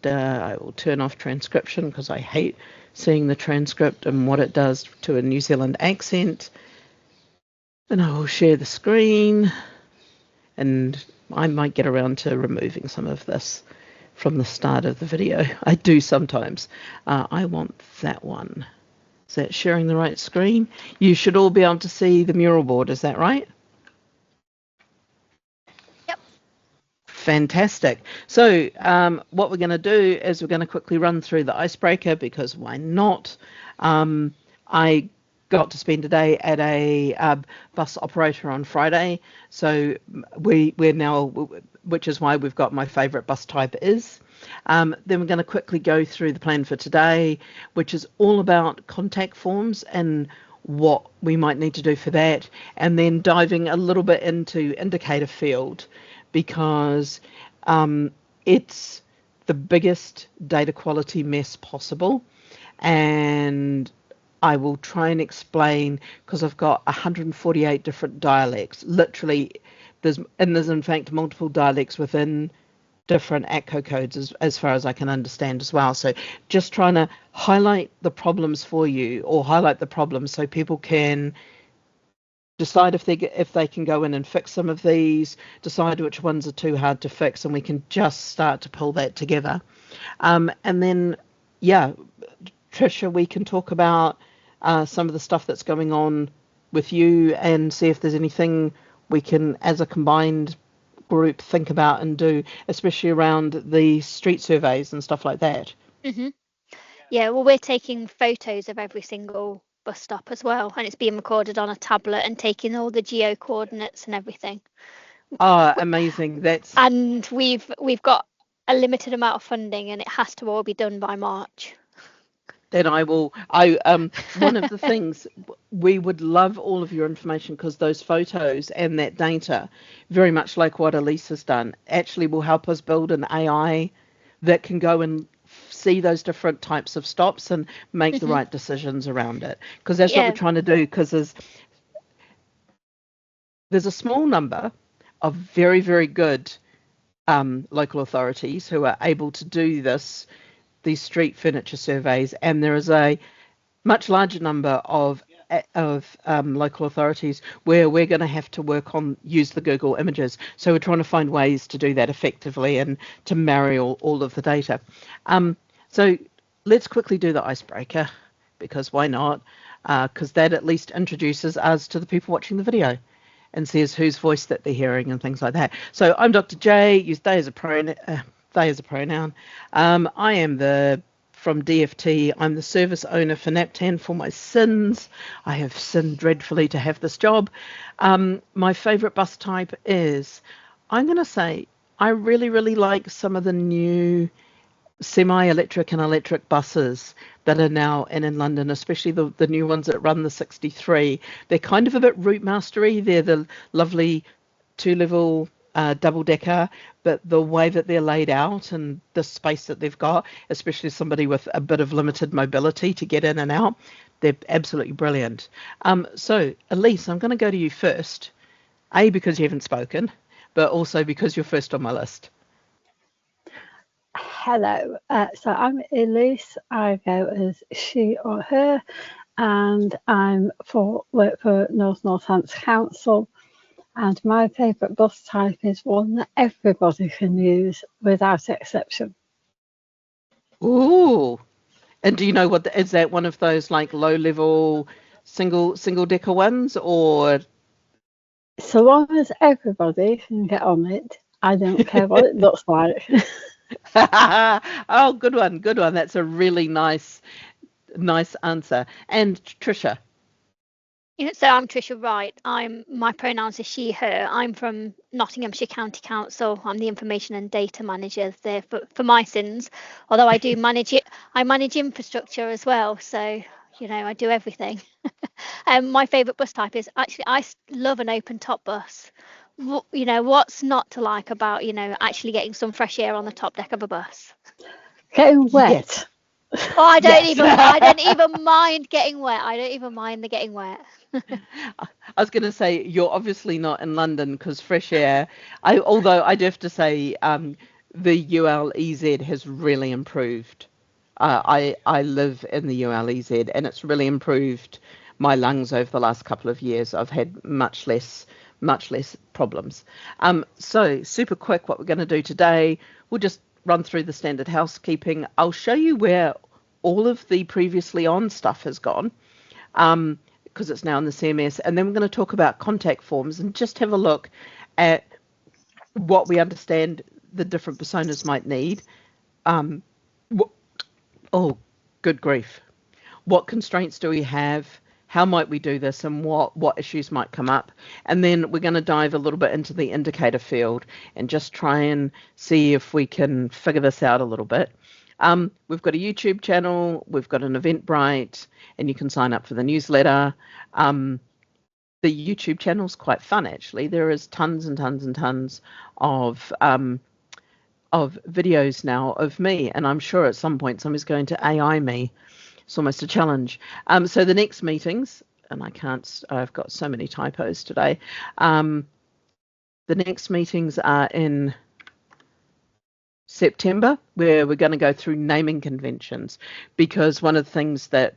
I will turn off transcription because I hate seeing the transcript and what it does to a New Zealand accent. Then I will share the screen, and I might get around to removing some of this from the start of the video. I do sometimes. I want that one. Is that sharing the right screen? You should all be able to see the mural board, is that right? Yep. Fantastic. So what we're going to do is we're going to quickly run through the icebreaker, because why not? I got to spend a day at a bus operator on Friday, so we're now, which is why we've got my favourite bus type is. Then we're going to quickly go through the plan for today, which is all about contact forms and what we might need to do for that, and then diving a little bit into indicator field, because it's the biggest data quality mess possible, and I will try and explain, because I've got 148 different dialects. Literally, there's in fact multiple dialects within different ATCO codes as far as I can understand as well. So just trying to highlight the problems for you, or highlight the problems so people can decide if they can go in and fix some of these, decide which ones are too hard to fix, and we can just start to pull that together. And then, yeah, Tricia, we can talk about some of the stuff that's going on with you and see if there's anything we can, as a combined group, think about and do, especially around the street surveys and stuff like that. Mm-hmm. Yeah, well, we're taking photos of every single bus stop as well, and it's being recorded on a tablet and taking all the geo coordinates and everything. Oh, amazing. And we've got a limited amount of funding, and it has to all be done by March. Then one of the things, we would love all of your information, because those photos and that data, very much like what Elise has done, actually will help us build an AI that can go and see those different types of stops and make the right decisions around it, because that's what we're trying to do. Because there's a small number of very, very good local authorities who are able to do these street furniture surveys, and there is a much larger number of local authorities where we're going to have to use the Google images. So we're trying to find ways to do that effectively and to marry all of the data. So let's quickly do the icebreaker, because why not? Because that at least introduces us to the people watching the video and says whose voice that they're hearing and things like that. So I'm Dr. J, use they as a pronoun. I am from DFT. I'm the service owner for NAPTAN for my sins. I have sinned dreadfully to have this job. My favourite bus type is, I'm going to say, I really, really like some of the new semi-electric and electric buses that are now in London, especially the new ones that run the 63. They're kind of a bit route mastery. They're the lovely two-level double-decker, but the way that they're laid out and the space that they've got, especially somebody with a bit of limited mobility to get in and out, they're absolutely brilliant. So, Elise, I'm going to go to you first, A, because you haven't spoken, but also because you're first on my list. Hello, so I'm Elise. I go as she or her, and work for North Northants Council. And my favourite bus type is one that everybody can use without exception. Ooh, and do you know is that one of those like low-level single decker ones, or? So long as everybody can get on it, I don't care what it looks like. Oh, good one. That's a really nice answer. And Tricia? So I'm Tricia Wright. My pronouns are she, her. I'm from Nottinghamshire County Council. I'm the information and data manager there for my sins. Although I do manage it, I manage infrastructure as well. So, I do everything. My favourite bus type is actually, I love an open top bus. What's not to like about, actually getting some fresh air on the top deck of a bus? Getting wet. Yes. Oh, I don't even mind getting wet. I don't even mind the getting wet. I was going to say, you're obviously not in London, because fresh air, although I do have to say, the ULEZ has really improved. I live in the ULEZ, and it's really improved my lungs over the last couple of years. I've had much less problems. So super quick, what we're going to do today, we'll just run through the standard housekeeping. I'll show you where all of the previously on stuff has gone, because it's now in the CMS, and then we're going to talk about contact forms and just have a look at what we understand the different personas might need. Oh, good grief. What constraints do we have? How might we do this, and what issues might come up? And then we're going to dive a little bit into the indicator field and just try and see if we can figure this out a little bit. We've got a YouTube channel, we've got an Eventbrite, and you can sign up for the newsletter. The YouTube channel is quite fun, actually. There is tons and tons and tons of videos now of me, and I'm sure at some point somebody's going to AI me. It's almost a challenge. So the next meetings, and I've got so many typos today. The next meetings are in September, where we're going to go through naming conventions, because one of the things that,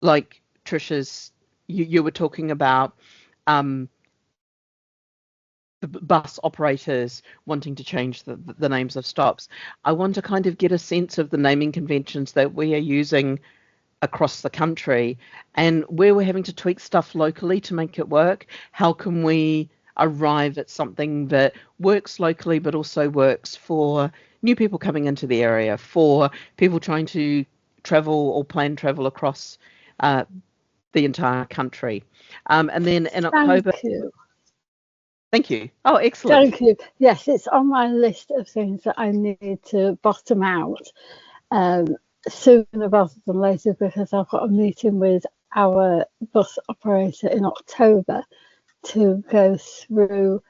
like Trisha's, you were talking about, the bus operators wanting to change the names of stops. I want to kind of get a sense of the naming conventions that we are using across the country, and where we're having to tweak stuff locally to make it work. How can we arrive at something that works locally but also works for new people coming into the area, for people trying to travel or plan travel across the entire country. And then in October... Thank you. Oh, excellent. Thank you. Yes, it's on my list of things that I need to bottom out sooner rather than later, because I've got a meeting with our bus operator in October to go through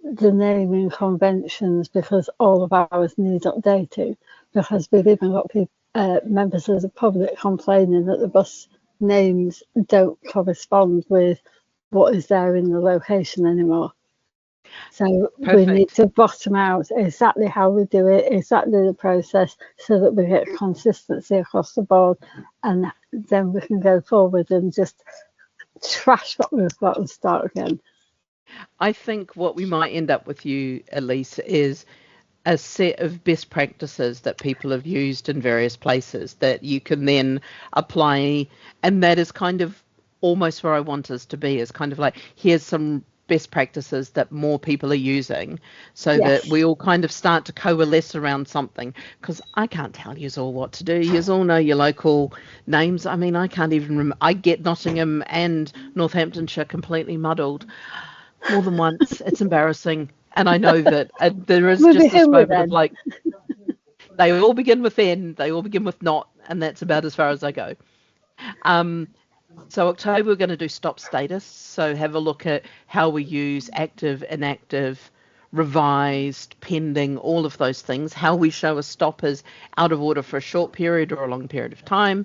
the naming conventions, because all of ours need updating, because we've even got members of the public complaining that the bus names don't correspond with what is there in the location anymore. So Perfect. We need to bottom out exactly how we do it, exactly the process, so that we get consistency across the board, and then we can go forward and just trash what we've got and start again. I think what we might end up with, you, Elise, is a set of best practices that people have used in various places that you can then apply, and that is kind of almost where I want us to be, is kind of like, here's some best practices that more people are using, so that we all kind of start to coalesce around something, because I can't tell you all what to do. You all know your local names. I mean, I can't even remember. I get Nottingham and Northamptonshire completely muddled more than once. It's embarrassing, and I know that there is just this moment of like, they all begin with N, they all begin with not, and that's about as far as I go. So October, we're going to do stop status. So have a look at how we use active, inactive, revised, pending, all of those things, how we show a stop as out of order for a short period or a long period of time.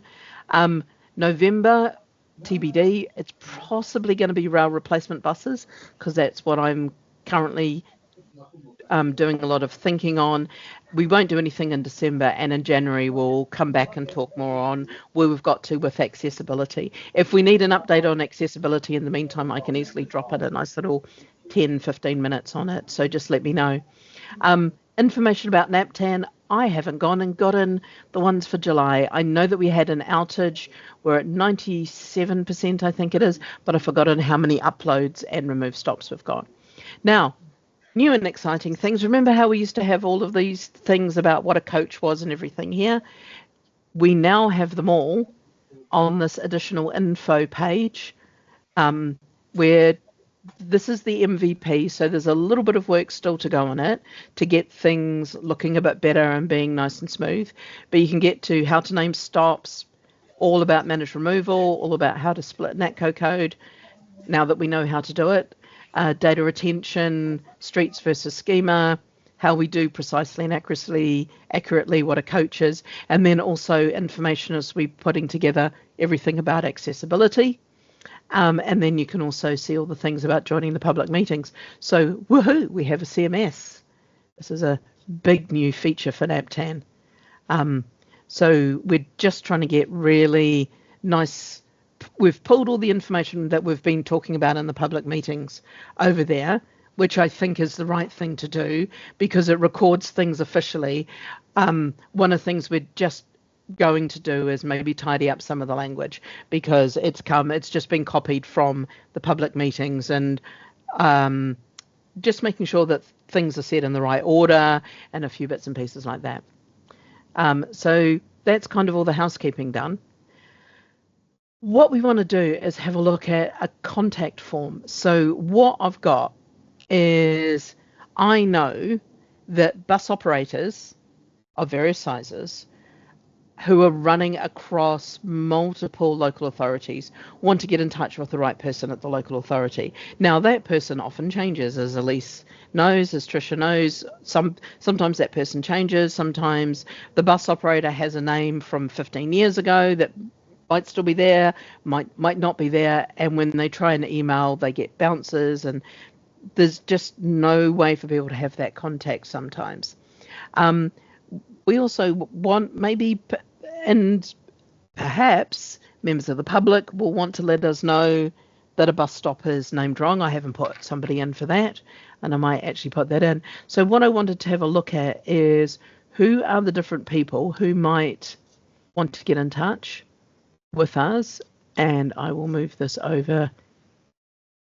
November, TBD, it's possibly going to be rail replacement buses, because that's what I'm currently doing a lot of thinking on. We won't do anything in December, and in January we'll come back and talk more on where we've got to with accessibility. If we need an update on accessibility in the meantime, I can easily drop it a nice little 10-15 minutes on it, so just let me know. Information about NAPTAN, I haven't gone and gotten the ones for July. I know that we had an outage. We're at 97%, I think it is, but I've forgotten how many uploads and removed stops we've got. Now, new and exciting things. Remember how we used to have all of these things about what a coach was and everything here? We now have them all on this additional info page, where this is the MVP. So there's a little bit of work still to go on it to get things looking a bit better and being nice and smooth. But you can get to how to name stops, all about managed removal, all about how to split NATCO code now that we know how to do it. Data retention, streets versus schema, how we do precisely and accurately what a coach is, and then also information as we're putting together everything about accessibility. And then you can also see all the things about joining the public meetings. So, woohoo, we have a CMS. This is a big new feature for NAPTAN. So we're just trying to get really nice. We've pulled all the information that we've been talking about in the public meetings over there, which I think is the right thing to do because it records things officially. One of the things we're just going to do is maybe tidy up some of the language because it's just been copied from the public meetings, and just making sure that things are said in the right order and a few bits and pieces like that. So that's kind of all the housekeeping done. What we want to do is have a look at a contact form. So what I've got is, I know that bus operators of various sizes who are running across multiple local authorities want to get in touch with the right person at the local authority. Now, that person often changes, as Elise knows, as Tricia knows. Sometimes that person changes. Sometimes the bus operator has a name from 15 years ago that might still be there, might not be there, and when they try an email, they get bounces, and there's just no way for people to have that contact sometimes. We also want maybe, and perhaps members of the public will want to let us know that a bus stop is named wrong. I haven't put somebody in for that, and I might actually put that in. So what I wanted to have a look at is who are the different people who might want to get in touch with us, and I will move this over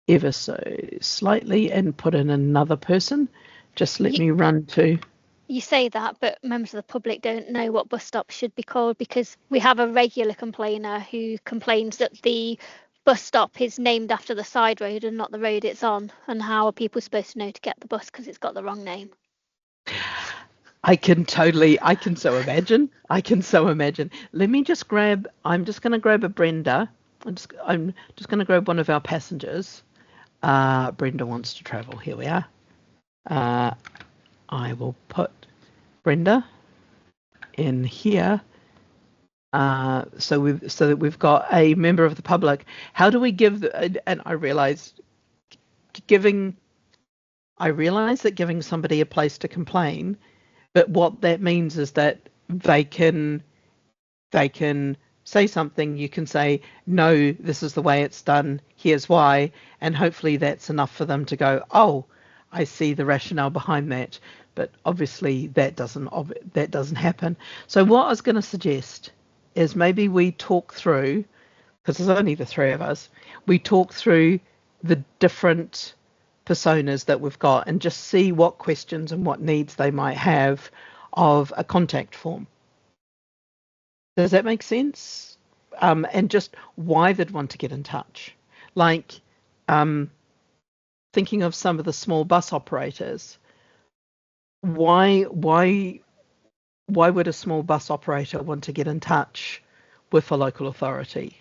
ever so slightly and put in another person. Just let me run to... You say that, but members of the public don't know what bus stops should be called, because we have a regular complainer who complains that the bus stop is named after the side road and not the road it's on. And how are people supposed to know to get the bus because it's got the wrong name? I can so imagine. Let me just I'm just going to grab a Brenda. I'm just going to grab one of our passengers. Brenda wants to travel. Here we are. I will put Brenda in here. So that we've got a member of the public. How do we give? And I realize that giving somebody a place to complain, but what that means is that they can say something. You can say, no, this is the way it's done. Here's why, and hopefully that's enough for them to go, oh, I see the rationale behind that. But obviously that doesn't happen. So what I was going to suggest is maybe we talk through, because there's only the three of us, we talk through the different personas that we've got and just see what questions and what needs they might have of a contact form. Does that make sense? And just why they'd want to get in touch. Like thinking of some of the small bus operators. Why would a small bus operator want to get in touch with a local authority?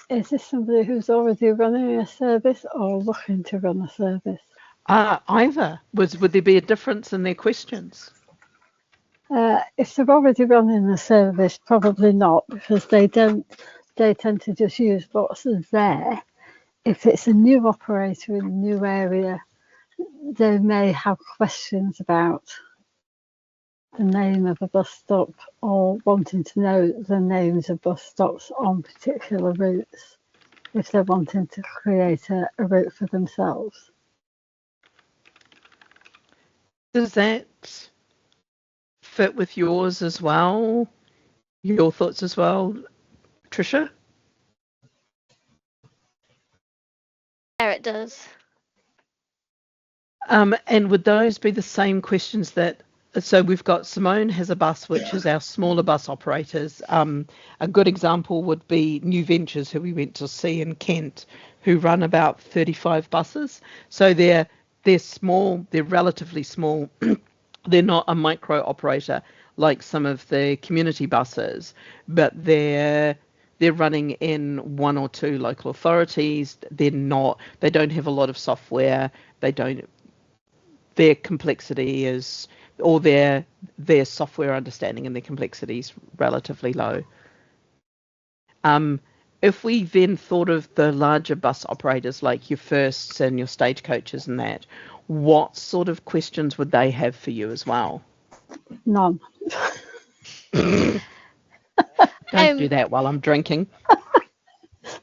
Is this somebody who's already running a service or looking to run a service? Either. Would there be a difference in their questions? If they're already running a service, probably not, because they tend to just use what's there. If it's a new operator in a new area, they may have questions about the name of a bus stop or wanting to know the names of bus stops on particular routes if they're wanting to create a route for themselves. Does that fit with yours as well? Your thoughts as well, Tricia? Yeah, it does. And would those be the same questions that... So we've got Simone has a bus, which is our smaller bus operators. A good example would be New Ventures, who we went to see in Kent, who run about 35 buses. So they're small, they're relatively small. They're not a micro operator like some of the community buses, but they're running in one or two local authorities. They don't have a lot of software. Their complexity is, or their software understanding and their complexity is relatively low. if we then thought of the larger bus operators like your Firsts and your Stagecoaches and that, what sort of questions would they have for you as well? None. Don't do that while I'm drinking.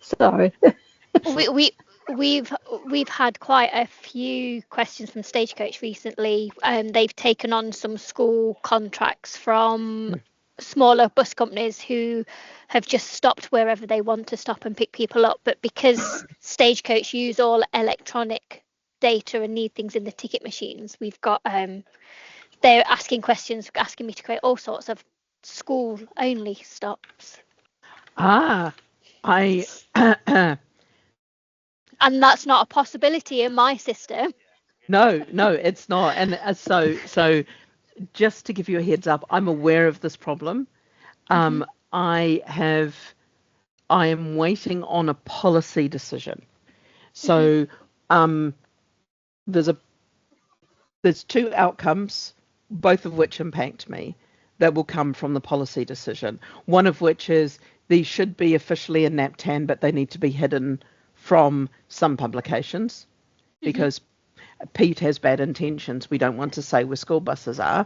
Sorry. We've had quite a few questions from Stagecoach recently. They've taken on some school contracts from smaller bus companies who have just stopped wherever they want to stop and pick people up. But because Stagecoach use all electronic data and need things in the ticket machines, we've got they're asking questions, asking me to create all sorts of school only stops. And that's not a possibility in my system. No, it's not. And so just to give you a heads up, I'm aware of this problem. I am waiting on a policy decision. So there's two outcomes, both of which impact me, that will come from the policy decision. One of which is these should be officially in NAPTAN, but they need to be hidden from some publications because Pete has bad intentions. We don't want to say where school buses are.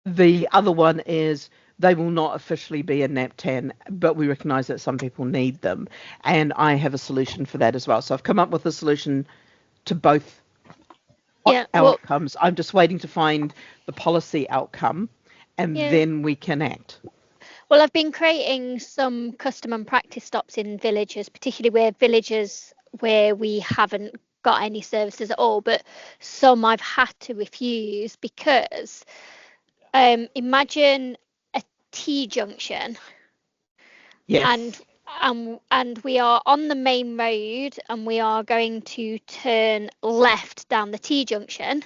The other one is they will not officially be in NAPTAN, but we recognise that some people need them. And I have a solution for that as well. So I've come up with a solution to both outcomes. I'm just waiting to find the policy outcome, and then we can act. Well, I've been creating some custom and practice stops in villages, particularly where we haven't got any services at all, but some I've had to refuse because imagine a T-junction. Yes. And we are on the main road and we are going to turn left down the T-junction,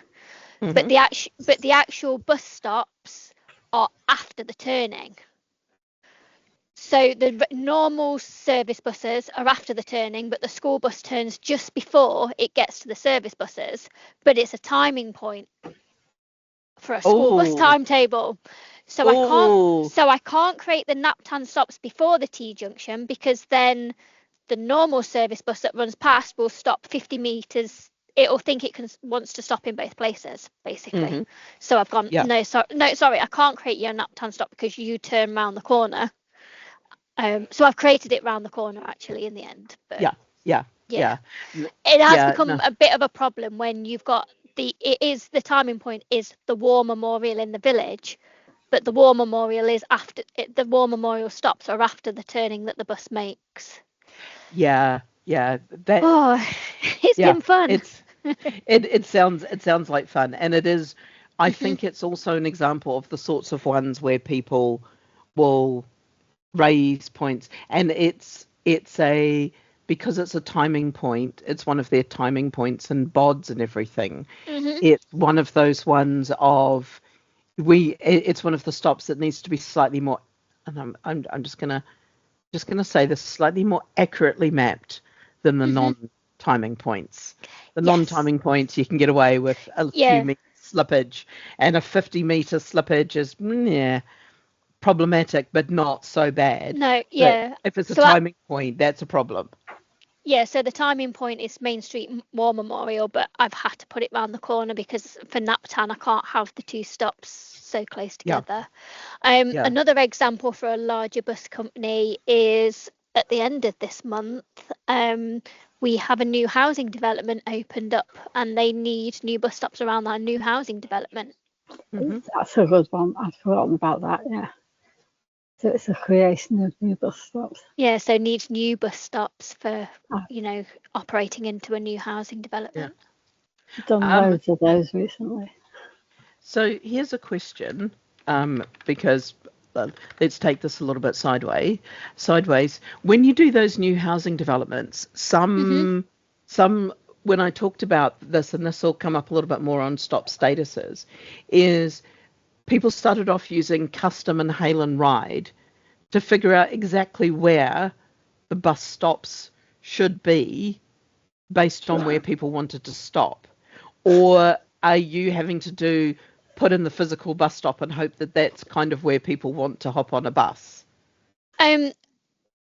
but the actual bus stops are after the turning. So the normal service buses are after the turning, but the school bus turns just before it gets to the service buses. But it's a timing point for a school bus timetable. So I can't create the NAPTAN stops before the T-junction, because then the normal service bus that runs past will stop 50 meters. It'll think wants to stop in both places, basically. So I've gone, no, sorry, I can't create your NAPTAN stop because you turn around the corner. So I've created it round the corner actually in the end. But yeah. It has become a bit of a problem when you've got the timing point is the War Memorial in the village, but the War Memorial is after the War Memorial stops are after the turning that the bus makes. It's been fun. It sounds like fun, and it is. I think it's also an example of the sorts of ones where people will raise points, and because it's a timing point, it's one of their timing points and BODs and everything. It's one of those ones of it's one of the stops that needs to be slightly more, and I'm just gonna say this, slightly more accurately mapped than the non-timing points. The non-timing points you can get away with a few meters slippage, and a 50-meter slippage is problematic, but not so bad. No, but if it's a timing point, that's a problem. So the timing point is Main Street War Memorial, but I've had to put it round the corner because for NAPTAN I can't have the two stops so close together. Another example for a larger bus company is at the end of this month, we have a new housing development opened up and they need new bus stops around that new housing development. That's a good one. I've forgotten about that. So it's a creation of new bus stops. So needs new bus stops for operating into a new housing development. Done loads of those recently. So here's a question, because let's take this a little bit sideways. When you do those new housing developments, some when I talked about this, and this will come up a little bit more on stop statuses, is people started off using custom and hail and ride to figure out exactly where the bus stops should be based on where people wanted to stop. Or are you having to put in the physical bus stop and hope that that's kind of where people want to hop on a bus?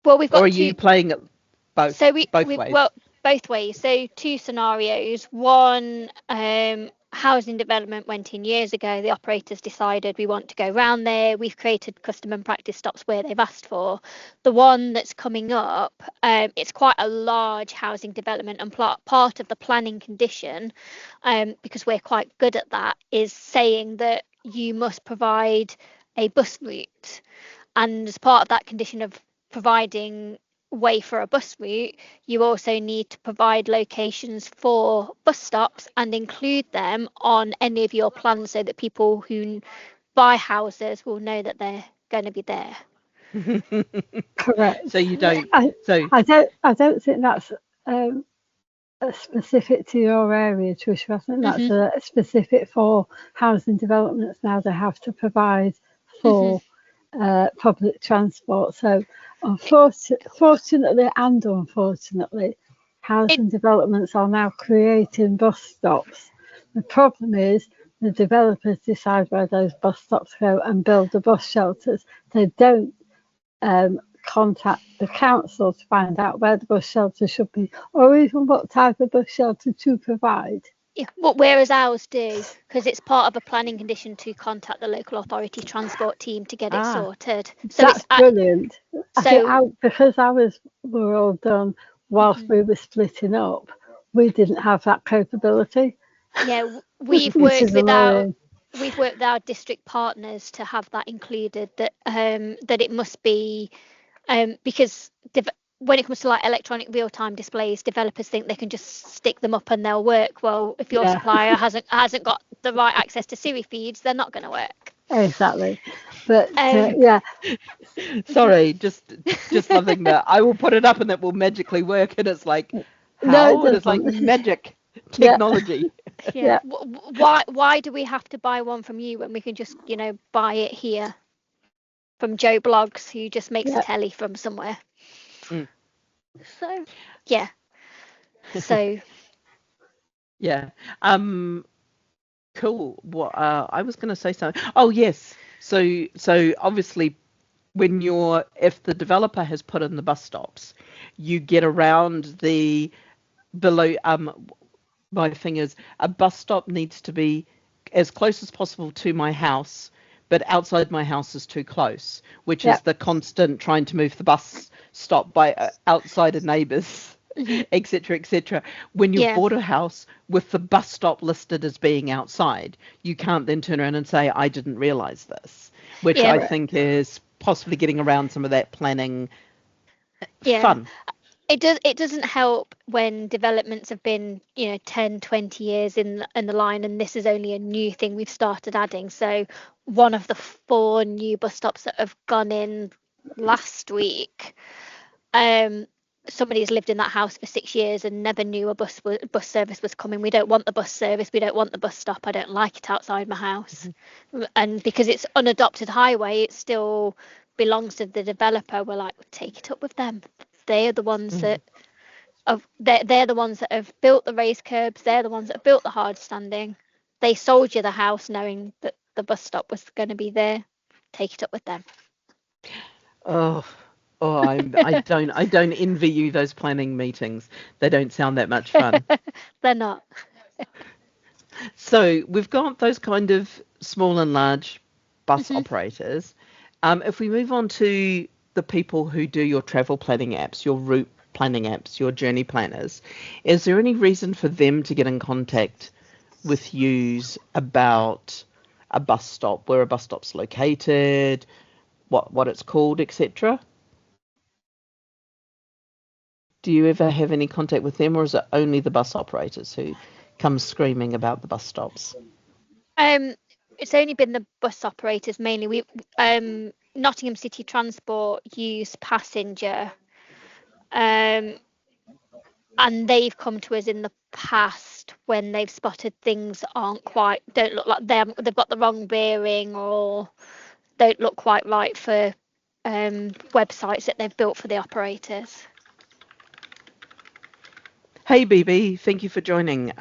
Well, we've got Or are two. you playing it both? So both we ways? well, both ways. So two scenarios. One, housing development went in years ago. The operators decided we want to go round there. We've created custom and practice stops where they've asked for. The one that's coming up, it's quite a large housing development, and part of the planning condition, because we're quite good at that, is saying that you must provide a bus route. And as part of that condition of providing way for a bus route, you also need to provide locations for bus stops and include them on any of your plans so that people who buy houses will know that they're going to be there. Correct. So you don't. I don't think that's specific to your area, Trish. I think that's specific for housing developments. Now they have to provide for public transport. So fortunately and unfortunately, housing developments are now creating bus stops. The problem is the developers decide where those bus stops go and build the bus shelters. They don't contact the council to find out where the bus shelter should be, or even what type of bus shelter to provide. Yeah, but whereas ours do, because it's part of a planning condition to contact the local authority transport team to get it sorted. So that's brilliant. Because ours were all done whilst we were splitting up, we didn't have that capability. Yeah, we've worked with our district partners to have that included, that it must be because when it comes to like electronic real-time displays, developers think they can just stick them up and they'll work. Well, if your supplier hasn't got the right access to Siri feeds, they're not going to work. Exactly. But sorry, just loving that. I will put it up and it will magically work, and it's like how? No, it's like magic technology. Yeah. Why do we have to buy one from you when we can just buy it here from Joe Blogs, who just makes a telly from somewhere? So yeah. So yeah. Cool. What I was going to say something. Oh yes. So obviously, if the developer has put in the bus stops, you get around the below. My thing is, a bus stop needs to be as close as possible to my house, but outside my house is too close, which is the constant trying to move the bus stop by outside of neighbours, etc., etc. When you've bought a house with the bus stop listed as being outside, you can't then turn around and say, I didn't realise this, which I think is possibly getting around some of that planning fun. It doesn't help when developments have been 10, 20 years in the line, and this is only a new thing we've started adding. So one of the 4 new bus stops that have gone in last week, somebody's lived in that house for 6 years and never knew a bus service was coming. We don't want the bus service, we don't want the bus stop, I don't like it outside my house. And because it's unadopted highway, it still belongs to the developer. We're like, take it up with them. They're the ones that they're the ones that have built the raised curbs. They're the ones that have built the hard standing. They sold you the house knowing that the bus stop was going to be there. Take it up with them. I don't envy you those planning meetings. They don't sound that much fun. They're not. So we've got those kind of small and large bus operators. If we move on to the people who do your travel planning apps, your route planning apps, your journey planners, is there any reason for them to get in contact with you about a bus stop, where a bus stop's located, what it's called, etc.? Do you ever have any contact with them, or is it only the bus operators who come screaming about the bus stops? It's only been the bus operators mainly. We Nottingham City Transport use Passenger, and they've come to us in the past when they've spotted things don't look like them, they've got the wrong bearing or don't look quite right for websites that they've built for the operators. Hey BB, thank you for joining.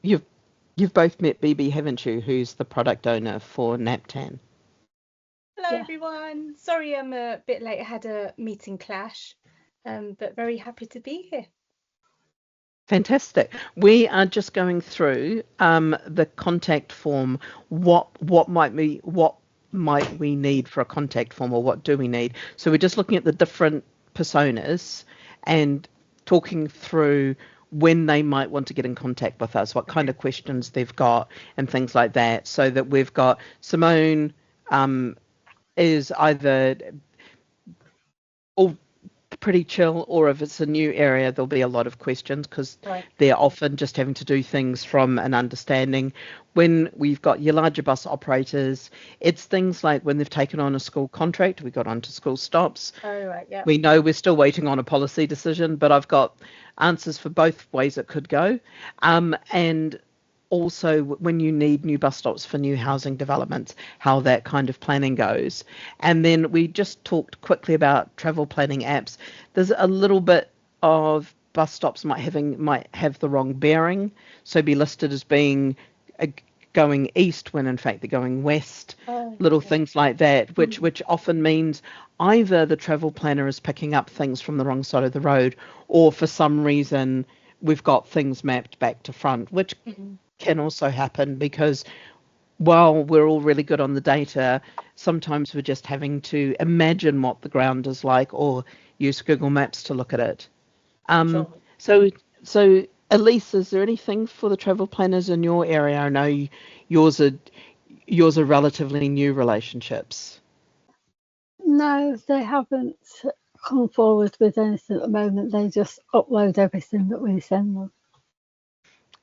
You've both met BB, haven't you, who's the product owner for Naptan? Yeah. everyone. Sorry I'm a bit late. I had a meeting clash, but very happy to be here. Fantastic. We are just going through the contact form. What might we need for a contact form, or what do we need? So we're just looking at the different personas and talking through when they might want to get in contact with us, what kind of questions they've got, and things like that. So that we've got Simone is either all pretty chill, or if it's a new area, there'll be a lot of questions because they're often just having to do things from an understanding. When we've got your larger bus operators, it's things like when they've taken on a school contract, we got onto school stops. We know we're still waiting on a policy decision, but I've got answers for both ways it could go. And also when you need new bus stops for new housing developments, how that kind of planning goes. And then we just talked quickly about travel planning apps. There's a little bit of bus stops might have the wrong bearing, so be listed as being going east when in fact they're going west. Little things like that, which often means either the travel planner is picking up things from the wrong side of the road, or for some reason we've got things mapped back to front, which can also happen because while we're all really good on the data, sometimes we're just having to imagine what the ground is like or use Google Maps to look at it. So Elise, is there anything for the travel planners in your area? I know yours are relatively new relationships. No, they haven't come forward with anything at the moment. They just upload everything that we send them.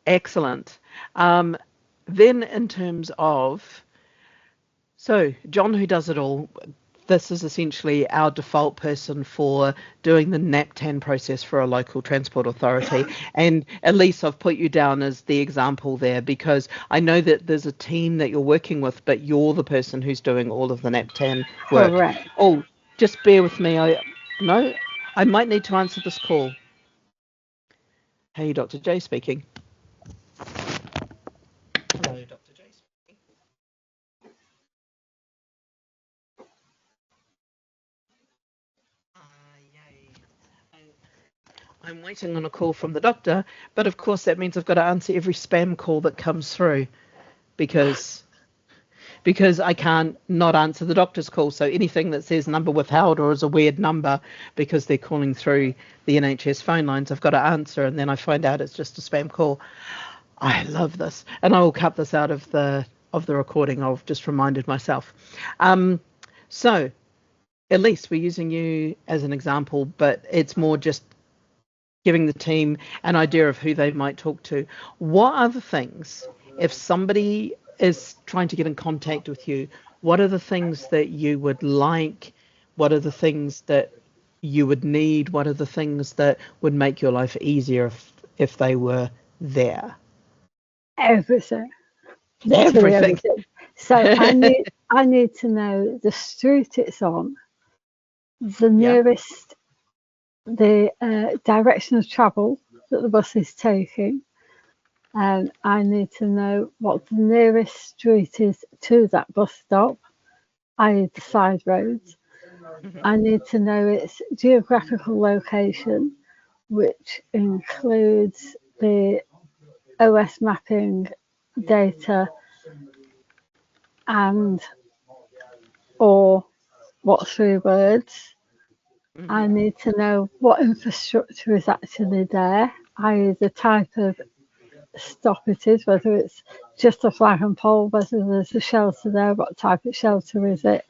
Excellent. Then in terms of, so John, who does it all, this is essentially our default person for doing the NAPTAN process for a local transport authority. And Elise, I've put you down as the example there because I know that there's a team that you're working with, but you're the person who's doing all of the NAPTAN work. Correct. Oh, just bear with me. I might need to answer this call. Hey, Dr. J speaking. Hello, Dr. J speaking. I'm waiting on a call from the doctor, but of course that means I've got to answer every spam call that comes through because I can't not answer the doctor's call. So anything that says number withheld or is a weird number because they're calling through the NHS phone lines, I've got to answer, and then I find out it's just a spam call. I love this, and I will cut this out of the recording. I've just reminded myself. So at least we're using you as an example, but it's more just giving the team an idea of who they might talk to. What are the things, if somebody is trying to get in contact with you, what are the things that you would like? What are the things that you would need? What are the things that would make your life easier if they were there? Everything. Everything. So I need to know the street it's on, the nearest, the direction of travel that the bus is taking, and I need to know what the nearest street is to that bus stop, i.e. the side roads. I need to know its geographical location, which includes the OS mapping data and or what 3 words. I need to know what infrastructure is actually there, i.e. the type of stop it is, whether it's just a flag and pole, whether there's a shelter there, what type of shelter is it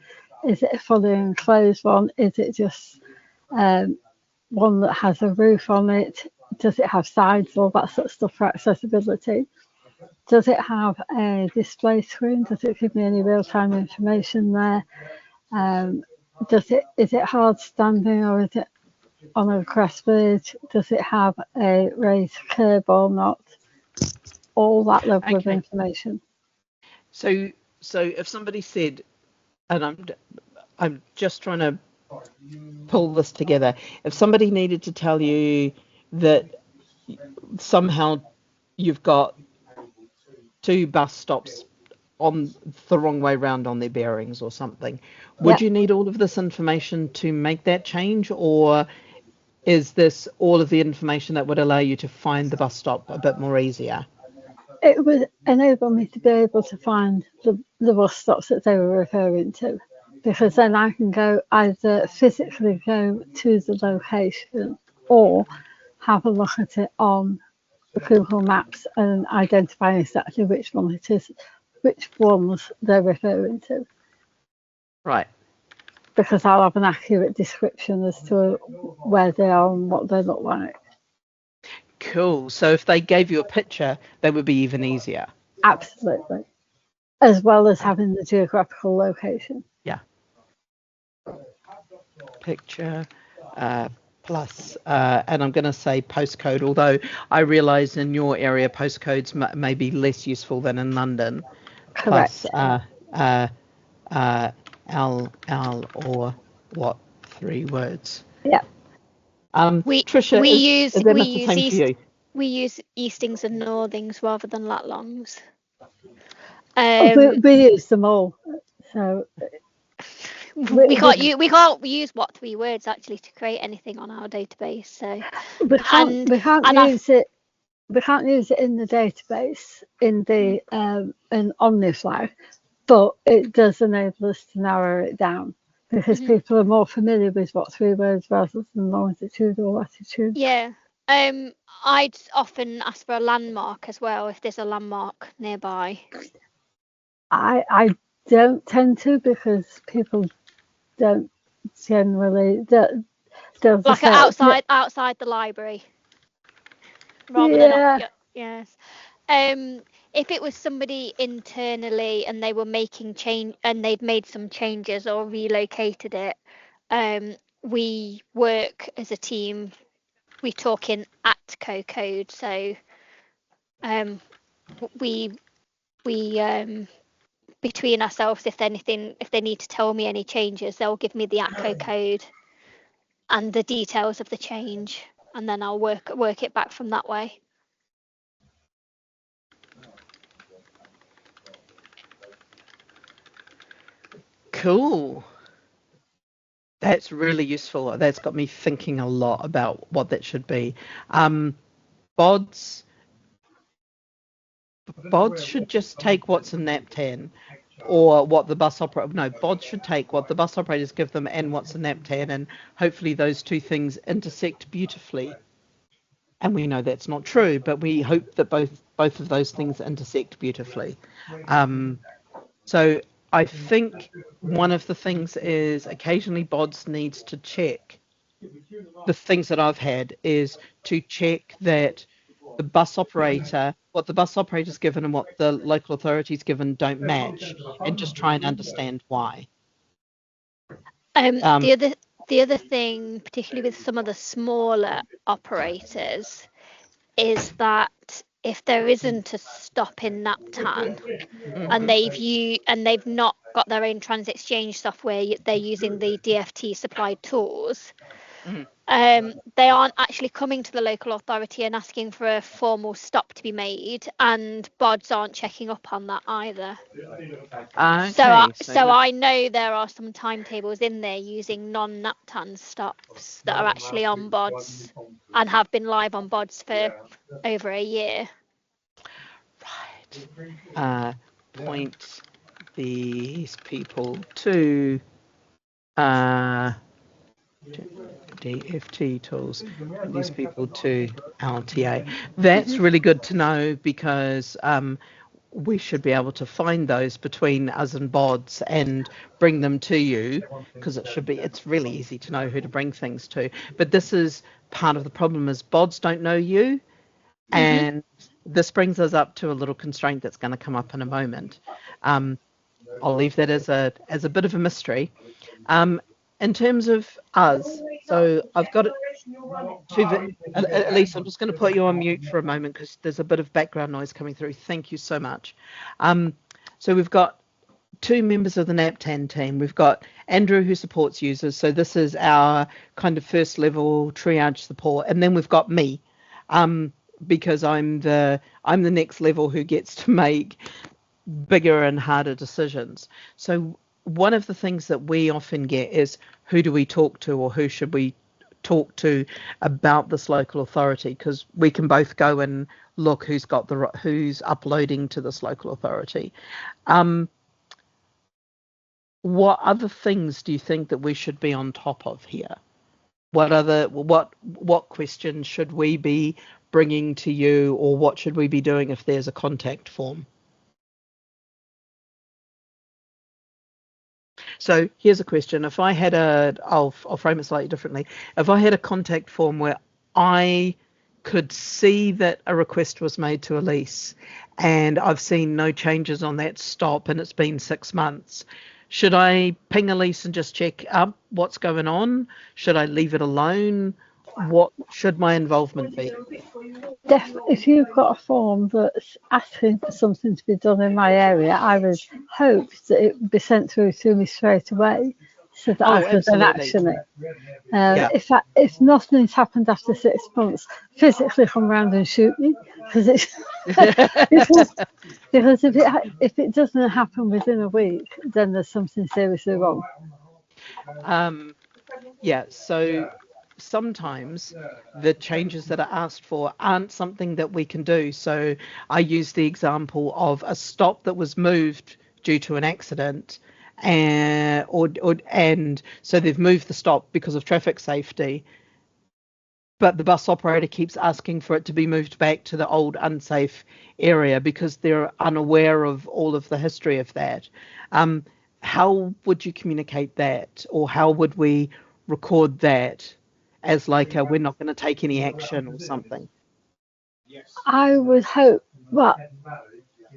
a fully enclosed one, is it just one that has a roof on it, does it have sides, all that sort of stuff for accessibility. Does it have a display screen? Does it give me any real-time information there? Is it hard standing or is it on a grass bridge? Does it have a raised curb or not? All that level of information. So if somebody said, and I'm just trying to pull this together, if somebody needed to tell you that somehow you've got 2 bus stops on the wrong way round on their bearings or something. Would Yeah. you need all of this information to make that change, or is this all of the information that would allow you to find the bus stop a bit more easier? It would enable me to be able to find the bus stops that they were referring to, because then I can go either physically go to the location or have a look at it on Google Maps and identify exactly which one it is, which ones they're referring to, Right. because I'll have an accurate description as to where they are and what they look like. Cool. So if they gave you a picture, that would be even easier. Absolutely. As well as having the geographical location. Yeah. Picture plus, and I'm going to say postcode, although I realise in your area postcodes may be less useful than in London. Correct. Plus L or what, 3 words? Yeah. Trisha, is that much the same for you? We use Eastings and Northings rather than Latlongs. We use them all, so we can't use what 3 words actually to create anything on our database. So we can't use it in the database in the in OmniFlag, but it does enable us to narrow it down, because people are more familiar with what 3 words rather than longitude or latitude. Yeah. I'd often ask for a landmark as well if there's a landmark nearby. I don't tend to, because people don't generally like outside the library. Rather than yes. If it was somebody internally and they were making change and they'd made some changes or relocated it, we work as a team. We talk in ATCO code, so we between ourselves, if they need to tell me any changes, they'll give me the ATCO code and the details of the change, and then I'll work it back from that way. Cool. That's really useful. That's got me thinking a lot about what that should be. BODs should just take what's in NAPTAN, or what the bus operator. No, BODs should take what the bus operators give them and what's in NAPTAN, and hopefully those two things intersect beautifully. And we know that's not true, but we hope that both of those things intersect beautifully. So I think one of the things is occasionally BODs needs to check. The things that I've had is to check that the bus operator, what the bus operator's given and what the local authority's given don't match, and just try and understand why. The other thing, particularly with some of the smaller operators, is that if there isn't a stop in NAPTAN and they've not got their own TransExchange software, they're using the DFT supplied tools, they aren't actually coming to the local authority and asking for a formal stop to be made, and BODs aren't checking up on that either. Okay, so I know there are some timetables in there using non-NAPTAN stops that are actually on BODs and have been live on BODs for over a year. Right. Point these people to DFT tools, these people to LTA. That's really good to know, because we should be able to find those between us and BODs and bring them to you, because it's really easy to know who to bring things to. But this is part of the problem, is BODs don't know you, and this brings us up to a little constraint that's going to come up in a moment. I'll leave that as a bit of a mystery. In terms of us, so I've got it to Elise, I'm just going to put you on mute for a moment because there's a bit of background noise coming through. Thank you so much. So we've got 2 members of the NAPTAN team. We've got Andrew, who supports users. So this is our kind of first level triage support. And then we've got me, because I'm the next level who gets to make bigger and harder decisions. So one of the things that we often get is, who do we talk to, or who should we talk to about this local authority? Because we can both go and look who's uploading to this local authority. What other things do you think that we should be on top of here? What questions should we be bringing to you, or what should we be doing if there's a contact form? So here's a question. If I had I'll frame it slightly differently. If I had a contact form where I could see that a request was made to Elise and I've seen no changes on that stop and it's been 6 months, should I ping Elise and just check up what's going on? Should I leave it alone? What should my involvement be? If you've got a form that's asking for something to be done in my area, I would hope that it would be sent through to me straight away, so that I could then action it. If nothing's happened after 6 months, physically come round and shoot me, because if it doesn't happen within a week, then there's something seriously wrong. So sometimes the changes that are asked for aren't something that we can do. So I use the example of a stop that was moved due to an accident, and so they've moved the stop because of traffic safety, but the bus operator keeps asking for it to be moved back to the old unsafe area because they're unaware of all of the history of that. How would you communicate that, or how would we record that as like we're not going to take any action or something? I would hope,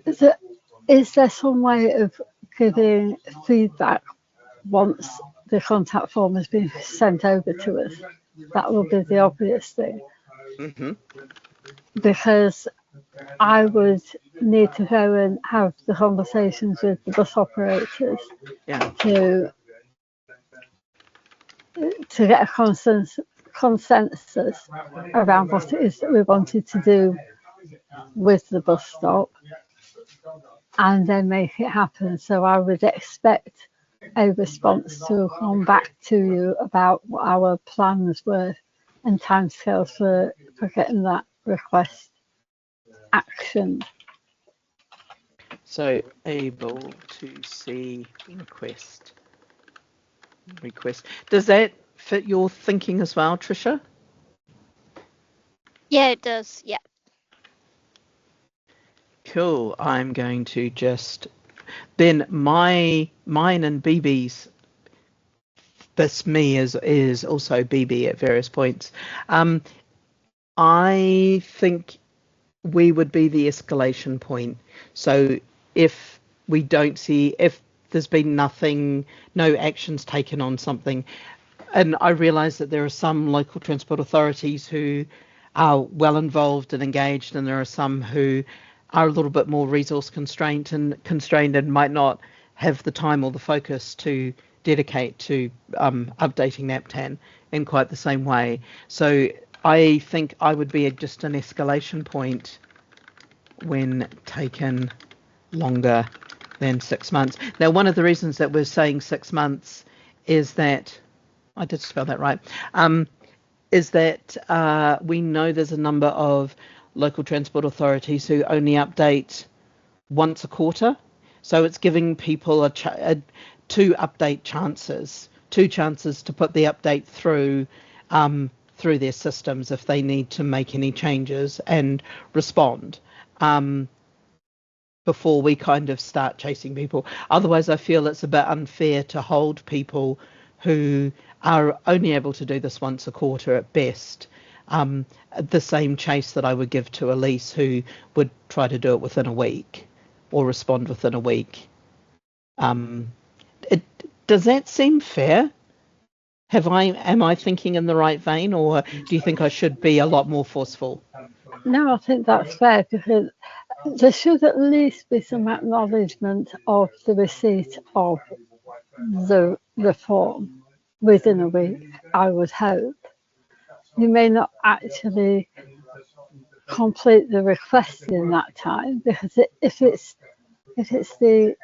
is there some way of giving feedback once the contact form has been sent over to us? That will be the obvious thing. Mm-hmm. Because I would need to go and have the conversations with the bus operators to get a consensus around what it is that we wanted to do with the bus stop, and then make it happen. So I would expect a response to come back to you about what our plans were and timescales for getting that request actioned. So able to see request. Does that fit your thinking as well, Tricia? Yeah, it does. Yeah. Cool. I'm going to just then mine and BB's. This me is also BB at various points. I think we would be the escalation point. So if we don't see, if there's been no actions taken on something, and I realise that there are some local transport authorities who are well involved and engaged, and there are some who are a little bit more resource constrained and might not have the time or the focus to dedicate to updating NAPTAN in quite the same way. So I think I would be just an escalation point when taken longer than 6 months. Now, one of the reasons that we're saying 6 months is that, I did spell that right, is that we know there's a number of local transport authorities who only update once a quarter. So it's giving people two chances to put the update through their systems if they need to make any changes and respond before we kind of start chasing people. Otherwise, I feel it's a bit unfair to hold people who are only able to do this once a quarter at best, the same chase that I would give to Elise, who would try to do it within a week or respond within a week. Does that seem fair? Am I thinking in the right vein, or do you think I should be a lot more forceful? No, I think that's fair, because there should at least be some acknowledgement of the receipt of the reform within a week, I would hope. You may not actually complete the request in that time, because if it's If it's the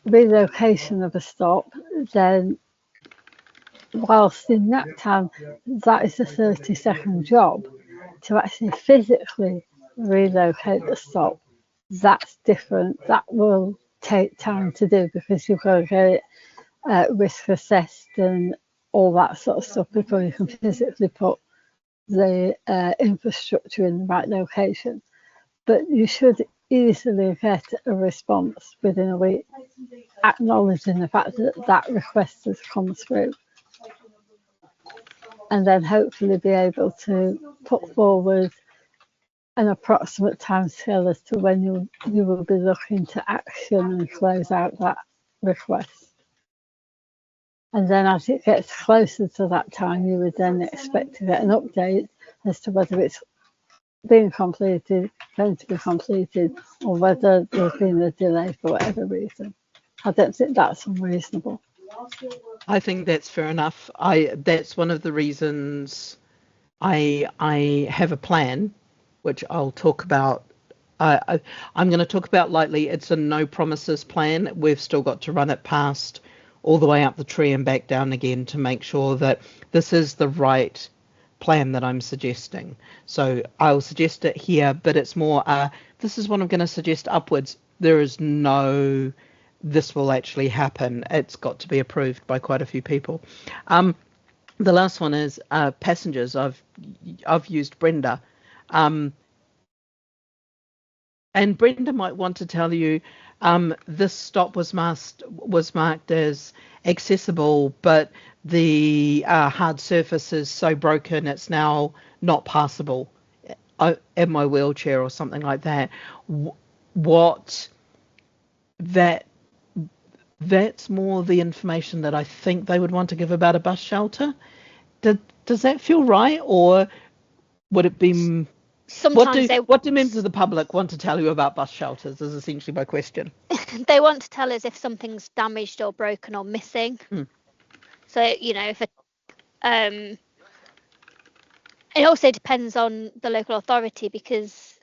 relocation of a stop, then whilst in nap time, that is a 30-second job. To actually physically relocate the stop, that's different. That will take time to do because you've got to get it risk assessed and all that sort of stuff before you can physically put the infrastructure in the right location. But you should easily get a response within a week, acknowledging the fact that that request has come through, and then hopefully be able to put forward an approximate timescale as to when you will be looking to action and close out that request. And then as it gets closer to that time, you would then expect to get an update as to whether it's being completed, going to be completed, or whether there's been a delay for whatever reason. I don't think that's unreasonable. I think that's fair enough. That's one of the reasons I have a plan, which I'll talk about. I'm going to talk about lightly. It's a no promises plan. We've still got to run it past all the way up the tree and back down again to make sure that this is the right plan that I'm suggesting. So I'll suggest it here, but it's more this is what I'm going to suggest upwards. There is no this will actually happen. It's got to be approved by quite a few people. The last one is passengers. I've used Brenda, and Brenda might want to tell you this stop was marked as accessible, but the hard surface is so broken it's now not passable in my wheelchair or something like that. That's more the information that I think they would want to give about a bus shelter. Does that feel right, or would it be? Sometimes what do members of the public want to tell you about bus shelters is essentially my question. They want to tell us if something's damaged or broken or missing. So, if it also depends on the local authority, because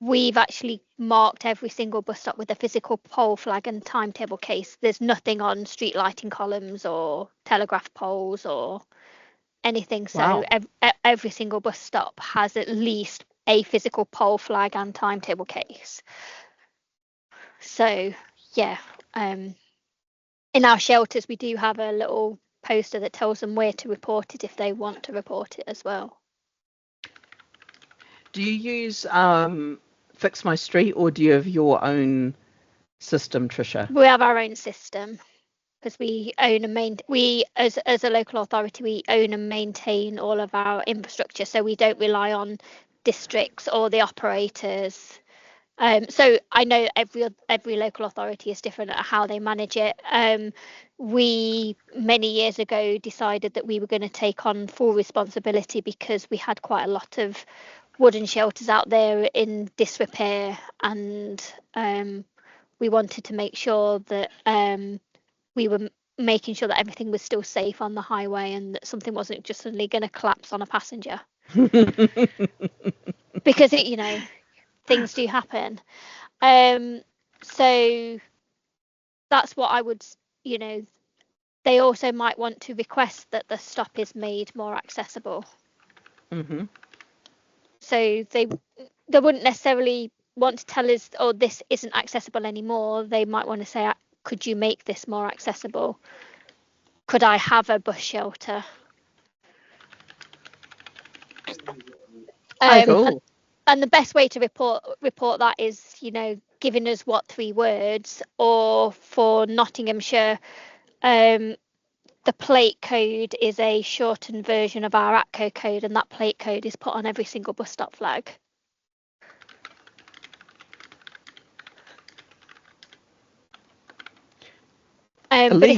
we've actually marked every single bus stop with a physical pole flag and timetable case. There's nothing on street lighting columns or telegraph poles or anything. So every single bus stop has at least a physical pole flag and timetable case. So yeah, in our shelters we do have a little poster that tells them where to report it if they want to report it as well. Do you use Fix My Street, or do you have your own system, Tricia? We have our own system because we own and as a local authority, we own and maintain all of our infrastructure, so we don't rely on districts or the operators. So I know every local authority is different at how they manage it. We many years ago decided that we were going to take on full responsibility because we had quite a lot of wooden shelters out there in disrepair, and we wanted to make sure that we were making sure that everything was still safe on the highway and that something wasn't just suddenly going to collapse on a passenger. Because things do happen. So that's what I would, they also might want to request that the stop is made more accessible. Mm-hmm. So they wouldn't necessarily want to tell us, oh, this isn't accessible anymore. They might want to say, could you make this more accessible? Could I have a bus shelter? Cool. And the best way to report that is, giving us 3 words, or for Nottinghamshire, the plate code is a shortened version of our ATCO code, and that plate code is put on every single bus stop flag. But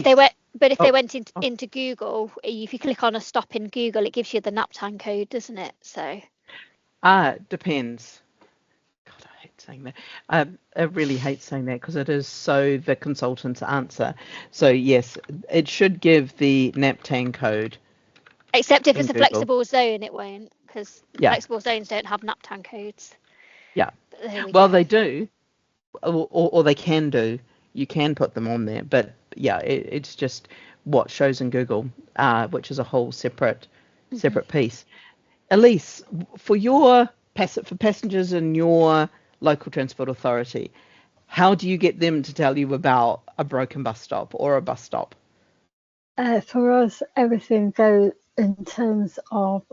if they went into Google, if you click on a stop in Google, it gives you the NAPTAN code, doesn't it? So. Depends. God, I hate saying that. I really hate saying that because it is so the consultant's answer. So yes, it should give the NAPTAN code. Except if it's a flexible zone, it won't, because flexible zones don't have NAPTAN codes. Yeah. There we Well, go. they do, or they can do. You can put them on there, but yeah, it's just what shows in Google, which is a whole separate piece. Elise, for for passengers in your local transport authority, how do you get them to tell you about a broken bus stop or a bus stop? For us, everything goes in terms of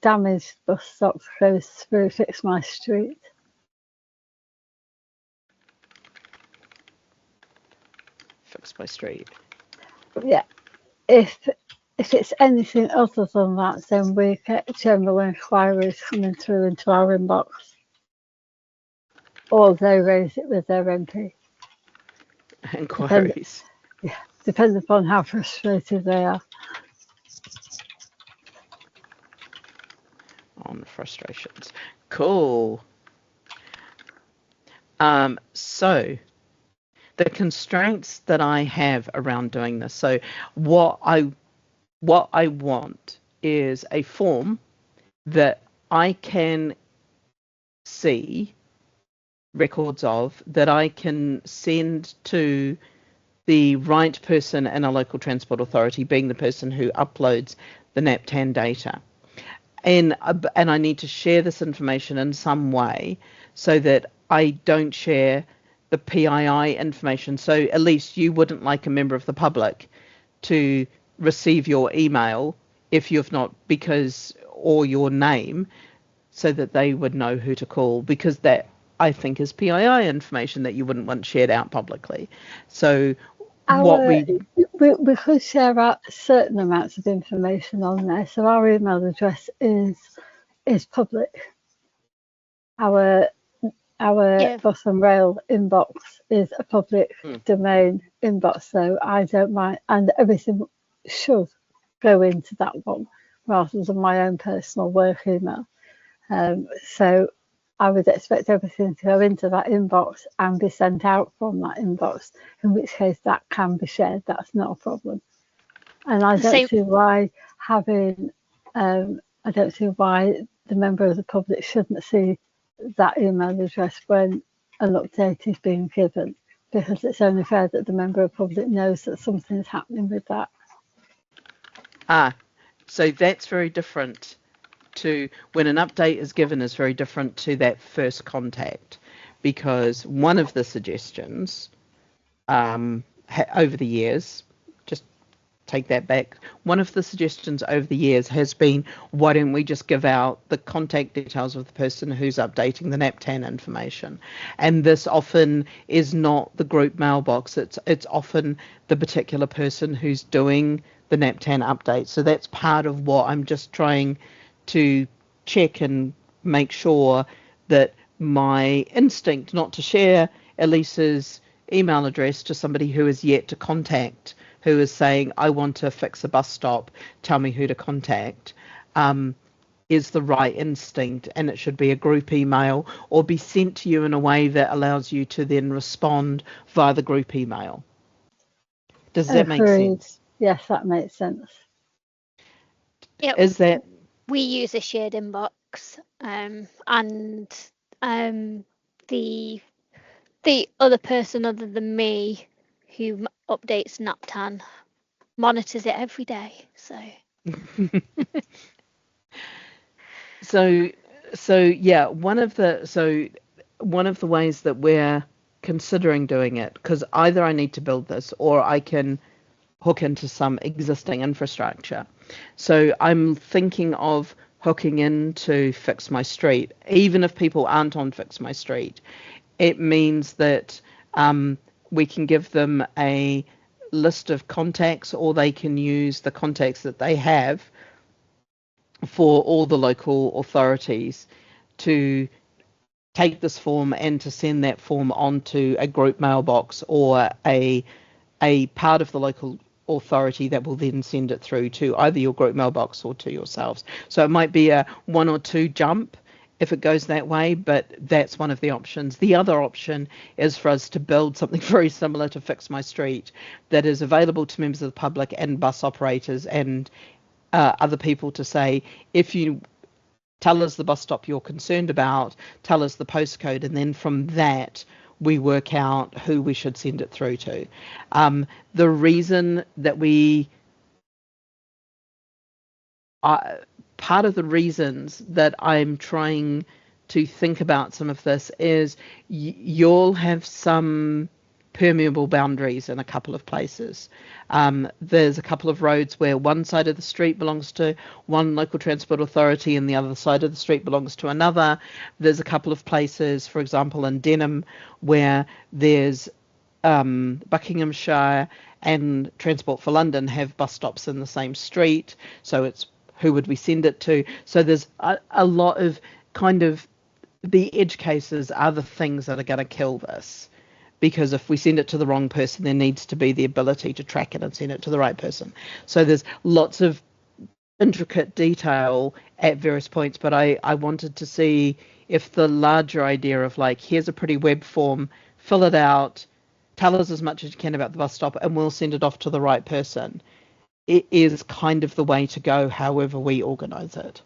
damaged bus stops goes through Fix My Street. Fix My Street. Yeah. If it's anything other than that, then we get general inquiries coming through into our inbox, or they raise it with their MP. Inquiries. Depends upon how frustrated they are. On frustrations. Cool. So the constraints that I have around doing this. So what I want is a form that I can see records of, that I can send to the right person in a local transport authority, being the person who uploads the NAPTAN data. And I need to share this information in some way so that I don't share the PII information. So at least you wouldn't like a member of the public to receive your email if you've not, or your name, so that they would know who to call, because that, I think, is PII information that you wouldn't want shared out publicly. So we could share out certain amounts of information on there. So our email address is public. Our bus and rail inbox is a public domain inbox, so I don't mind, and everything should go into that one rather than my own personal work email. So I would expect everything to go into that inbox and be sent out from that inbox, in which case that can be shared. That's not a problem. And I don't see why the member of the public shouldn't see that email address when an update is being given, because it's only fair that the member of the public knows that something's happening with that. So that's very different to when an update is given, is very different to that first contact, because one of the suggestions over the years, just take that back, one of the suggestions over the years has been, why don't we just give out the contact details of the person who's updating the NAPTAN information? And this often is not the group mailbox, it's often the particular person who's doing the NAPTAN update. So that's part of what I'm just trying to check and make sure that my instinct not to share Elise's email address to somebody who is yet to contact, who is saying, I want to fix a bus stop, tell me who to contact, is the right instinct, and it should be a group email or be sent to you in a way that allows you to then respond via the group email. Does that make sense? Yes, that makes sense. Yep. Is that... We use a shared inbox, and the other person other than me who updates NAPTAN monitors it every day. So yeah, one of the ways that we're considering doing it, because either I need to build this or I can hook into some existing infrastructure. So I'm thinking of hooking into Fix My Street. Even if people aren't on Fix My Street, it means that we can give them a list of contacts, or they can use the contacts that they have for all the local authorities to take this form and to send that form onto a group mailbox or a part of the local authority that will then send it through to either your group mailbox or to yourselves. So it might be a 1 or 2 jump if it goes that way, but that's one of the options. The other option is for us to build something very similar to Fix My Street that is available to members of the public and bus operators and other people, to say, if you tell us the bus stop you're concerned about, tell us the postcode, and then from that we work out who we should send it through to. The reason that part of the reasons that I'm trying to think about some of this is you'll have some permeable boundaries in a couple of places. There's a couple of roads where one side of the street belongs to one local transport authority and the other side of the street belongs to another. There's a couple of places, for example, in Denham, where there's Buckinghamshire and Transport for London have bus stops in the same street. So it's who would we send it to? So there's a lot of kind of the edge cases are the things that are going to kill this. Because if we send it to the wrong person, there needs to be the ability to track it and send it to the right person. So there's lots of intricate detail at various points, but I wanted to see if the larger idea of like, here's a pretty web form, fill it out, tell us as much as you can about the bus stop, and we'll send it off to the right person. It is kind of the way to go, however we organise it.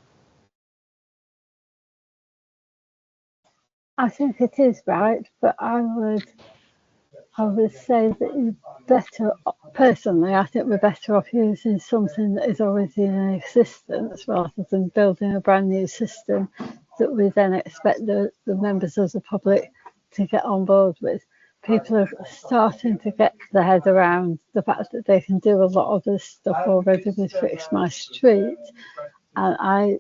I think it is right, but I would say that you better, personally, I think we're better off using something that is already in existence rather than building a brand new system that we then expect the members of the public to get on board with. People are starting to get their head around the fact that they can do a lot of this stuff already with Fix My Street. And I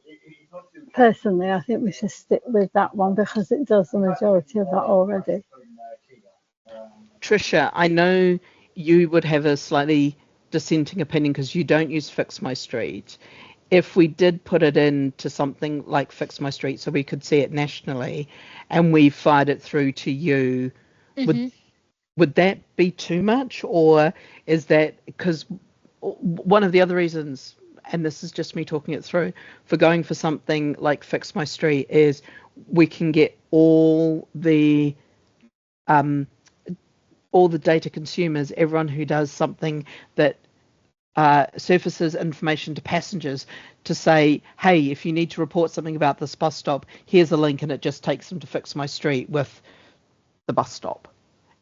think we should stick with that one because it does the majority of that already. Tricia, I know you would have a slightly dissenting opinion because you don't use Fix My Street. If we did put it into something like Fix My Street so we could see it nationally and we fired it through to you, would that be too much? Or is that because one of the other reasons, and this is just me talking it through, for going for something like Fix My Street is we can get all the data consumers, everyone who does something that surfaces information to passengers to say, hey, if you need to report something about this bus stop, here's a link, and it just takes them to Fix My Street with the bus stop.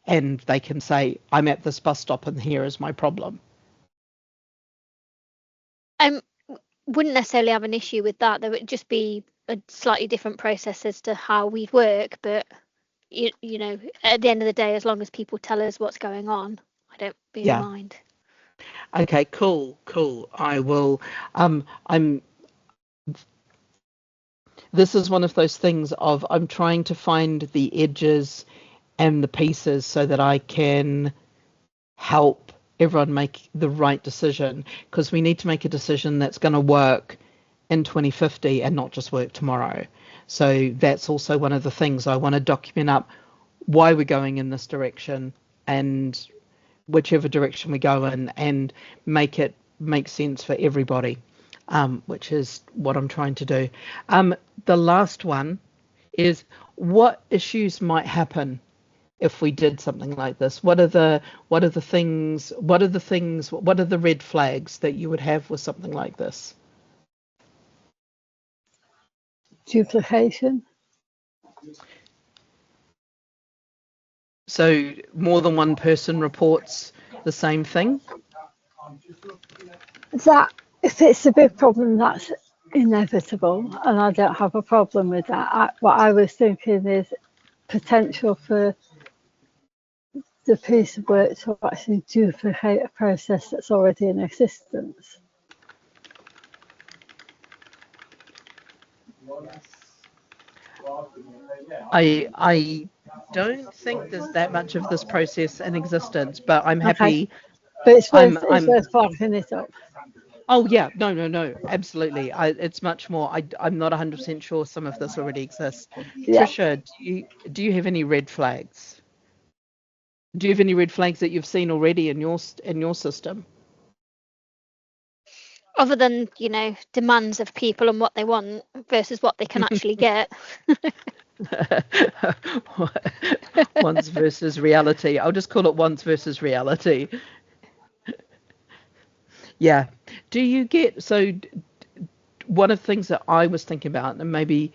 And they can say, I'm at this bus stop and here is my problem. Wouldn't necessarily have an issue with that. There would just be a slightly different process as to how we'd work, but you know, at the end of the day, as long as people tell us what's going on, I don't really mind. Okay, cool. I will. This is one of those things of I'm trying to find the edges and the pieces so that I can help everyone make the right decision, because we need to make a decision that's going to work in 2050 and not just work tomorrow. So that's also one of the things I want to document up, why we're going in this direction and whichever direction we go in, and make it make sense for everybody, which is what I'm trying to do. The last one is, what issues might happen if we did something like this? What are the red flags that you would have with something like this? Duplication. So more than one person reports the same thing? That, if it's a big problem, that's inevitable, and I don't have a problem with that. What I was thinking is potential for the piece of work to actually duplicate a process that's already in existence. I don't think there's that much of this process in existence, but I'm happy. Okay. But it's worth following it up. Oh yeah, no, absolutely. It's much more. I'm not 100% sure some of this already exists. Yeah. Tricia, do you have any red flags? Do you have any red flags that you've seen already in your system? Other than, you know, demands of people and what they want versus what they can actually get. Wants versus reality. I'll just call it wants versus reality. Yeah. Do you get, so one of the things that I was thinking about, and maybe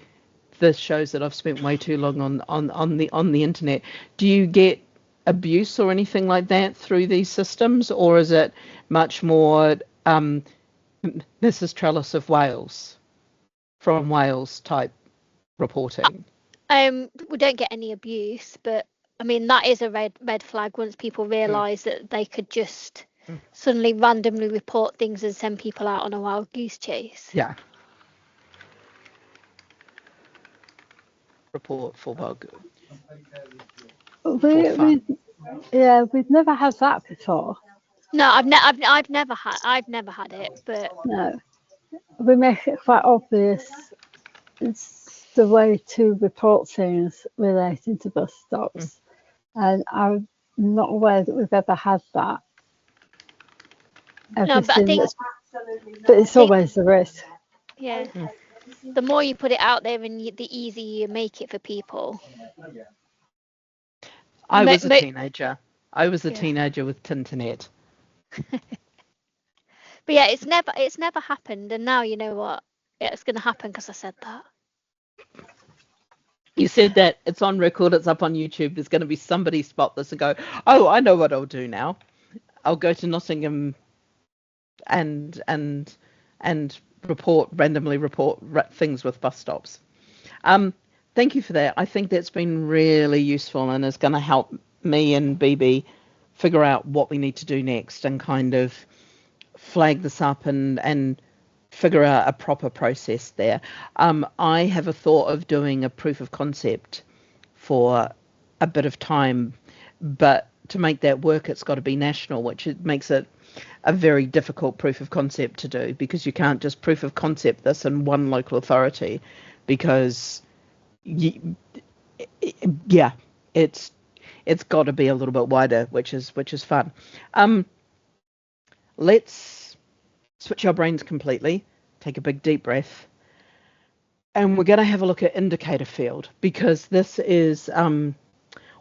this shows that I've spent way too long on the internet. Do you get abuse or anything like that through these systems, or is it much more Mrs. Trellis of Wales from Wales type reporting? We don't get any abuse, but I mean that is a red flag once people realise that they could just suddenly randomly report things and send people out on a wild goose chase. Yeah. Report for wild goose. We've never had that before. No, I've never had it, but no, we make it quite obvious. It's the way to report things relating to bus stops, and I'm not aware that we've ever had that. No, but I think, but it's always a risk. Yeah, the more you put it out there, and the easier you make it for people. I was a teenager. I was a teenager with Tinternet. But yeah, it's never happened, and now you know what? Yeah, it's going to happen because I said that. You said that. It's on record. It's up on YouTube. There's going to be somebody spot this and go, "Oh, I know what I'll do now. I'll go to Nottingham and randomly report things with bus stops." Thank you for that. I think that's been really useful and is going to help me and BB figure out what we need to do next and kind of flag this up and figure out a proper process there. I have a thought of doing a proof of concept for a bit of time, but to make that work, it's got to be national, which makes it a very difficult proof of concept to do, because you can't just proof of concept this in one local authority, because it's got to be a little bit wider, which is fun. Let's switch our brains completely, take a big deep breath, and we're going to have a look at indicator field, because this is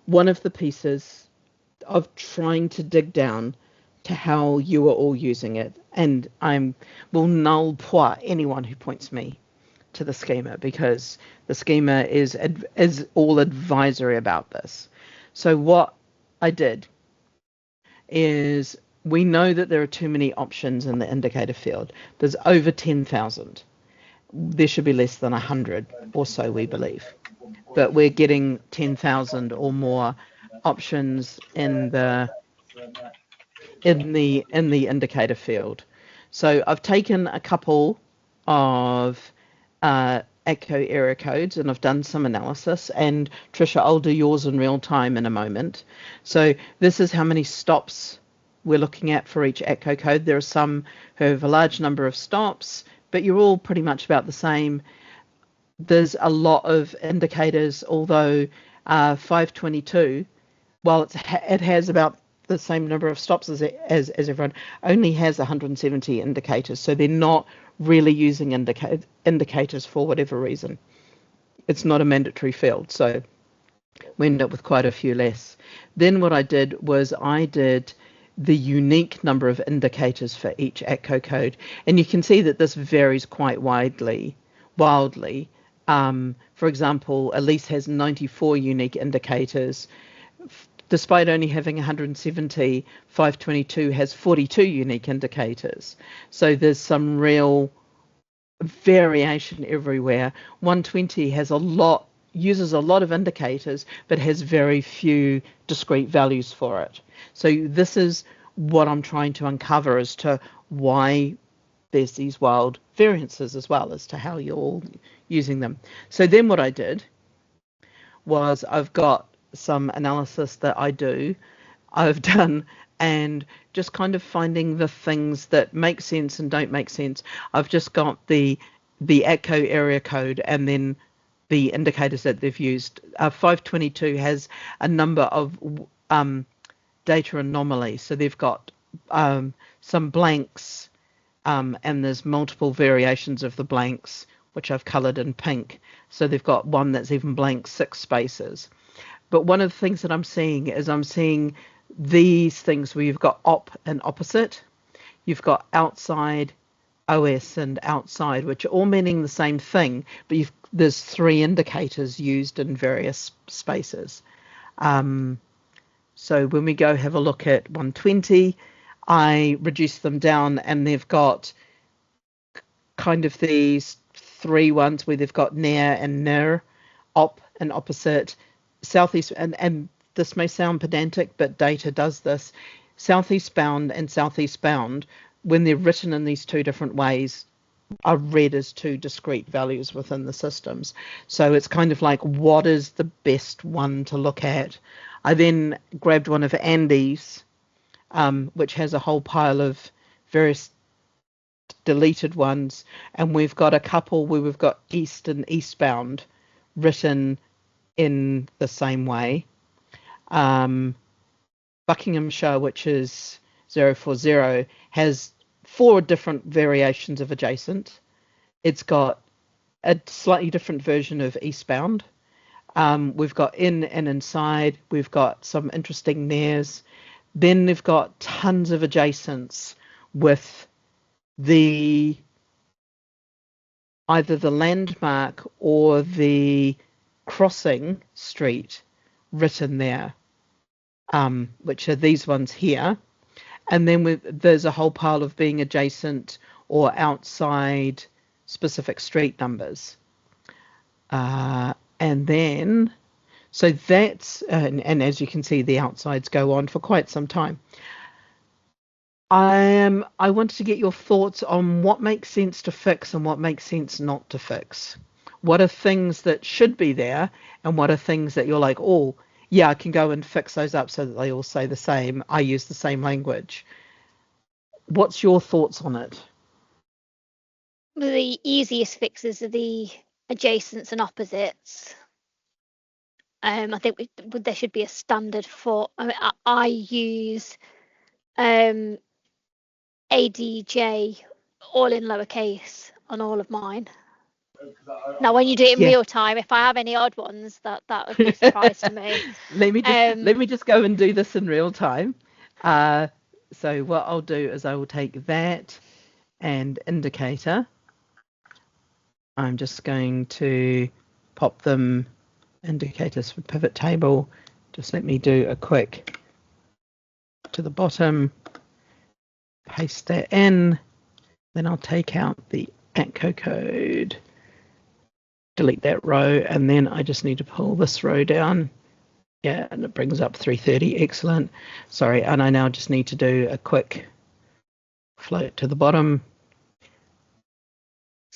one of the pieces of trying to dig down to how you are all using it. And I will null point anyone who points me to the schema, because the schema is all advisory about this. So what I did is, we know that there are too many options in the indicator field. There's over 10,000. There should be less than 100 or so, we believe. But we're getting 10,000 or more options in the indicator field. So I've taken a couple of ATCO area codes and I've done some analysis, and Trisha, I'll do yours in real time in a moment. So this is how many stops we're looking at for each ATCO code. There are some who have a large number of stops, but you're all pretty much about the same. There's a lot of indicators, although 522, while it has about the same number of stops as everyone, only has 170 indicators. So they're not really using indicators for whatever reason. It's not a mandatory field, so we end up with quite a few less. Then what I did was I did the unique number of indicators for each ATCO code, and you can see that this varies quite wildly. For example, Elise has 94 unique indicators. Despite only having 170, 522 has 42 unique indicators. So there's some real variation everywhere. 120 has uses a lot of indicators, but has very few discrete values for it. So this is what I'm trying to uncover as to why there's these wild variances, as well as to how you're all using them. So then what I did was, I've got some analysis that I've done, and just kind of finding the things that make sense and don't make sense. I've just got the ATCO area code and then the indicators that they've used. 522 has a number of data anomalies. So they've got some blanks, and there's multiple variations of the blanks, which I've coloured in pink. So they've got one that's even blank 6 spaces. But one of the things that I'm seeing is these things where you've got op and opposite. You've got outside OS and outside, which are all meaning the same thing, but there's 3 indicators used in various spaces. So when we go have a look at 120, I reduce them down, and they've got kind of these 3 ones where they've got near and near, op and opposite, southeast, and this may sound pedantic, but data does this. Southeast bound and southeast bound, when they're written in these 2 different ways, are read as 2 discrete values within the systems. So it's kind of like, what is the best one to look at? I then grabbed one of Andy's, which has a whole pile of various deleted ones, and we've got a couple where we've got east and eastbound written in the same way. Buckinghamshire, which is 040, has 4 different variations of adjacent. It's got a slightly different version of eastbound. We've got in and inside. We've got some interesting nears. Then they've got tons of adjacents with either the landmark or the crossing street written there, which are these ones here. And then there's a whole pile of being adjacent or outside specific street numbers. And then, so that's, and as you can see, the outsides go on for quite some time. I wanted to get your thoughts on what makes sense to fix and what makes sense not to fix. What are things that should be there, and what are things that you're like, oh, yeah, I can go and fix those up so that they all say the same. I use the same language. What's your thoughts on it? The easiest fixes are the adjacents and opposites. I think there should be a standard for. I use ADJ all in lowercase on all of mine. Now, when you do it in real time, if I have any odd ones, that would be a surprise to me. Let me just go and do this in real time. So what I'll do is I will take that and indicator. I'm just going to pop them indicators for pivot table. Just let me do a quick to the bottom, paste that in, then I'll take out the ATCO code, delete that row, and then I just need to pull this row down. Yeah, and it brings up 330. Excellent. Sorry, and I now just need to do a quick float to the bottom.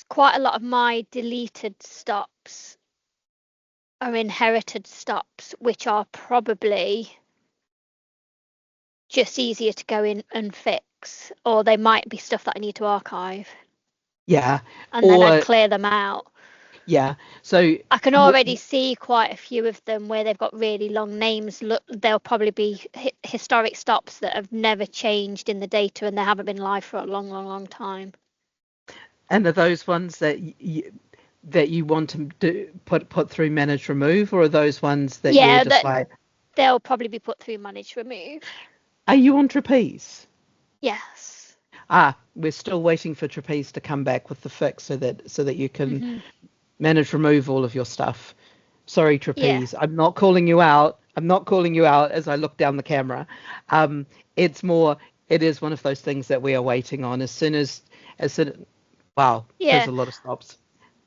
Quite a lot of my deleted stops are inherited stops, which are probably just easier to go in and fix, or they might be stuff that I need to archive. Yeah. And then I clear them out. Yeah. So I can already see quite a few of them where they've got really long names. Look, they'll probably be historic stops that have never changed in the data, and they haven't been live for a long time. And are those ones that you want to do put through manage remove, or are those ones that you're just like? They'll probably be put through manage remove. Are you on Trapeze? Yes. We're still waiting for Trapeze to come back with the fix so that you can manage remove all of your stuff. Sorry, Trapeze. Yeah. I'm not calling you out as I look down the camera. It is one of those things that we are waiting on. Wow, there's a lot of stops.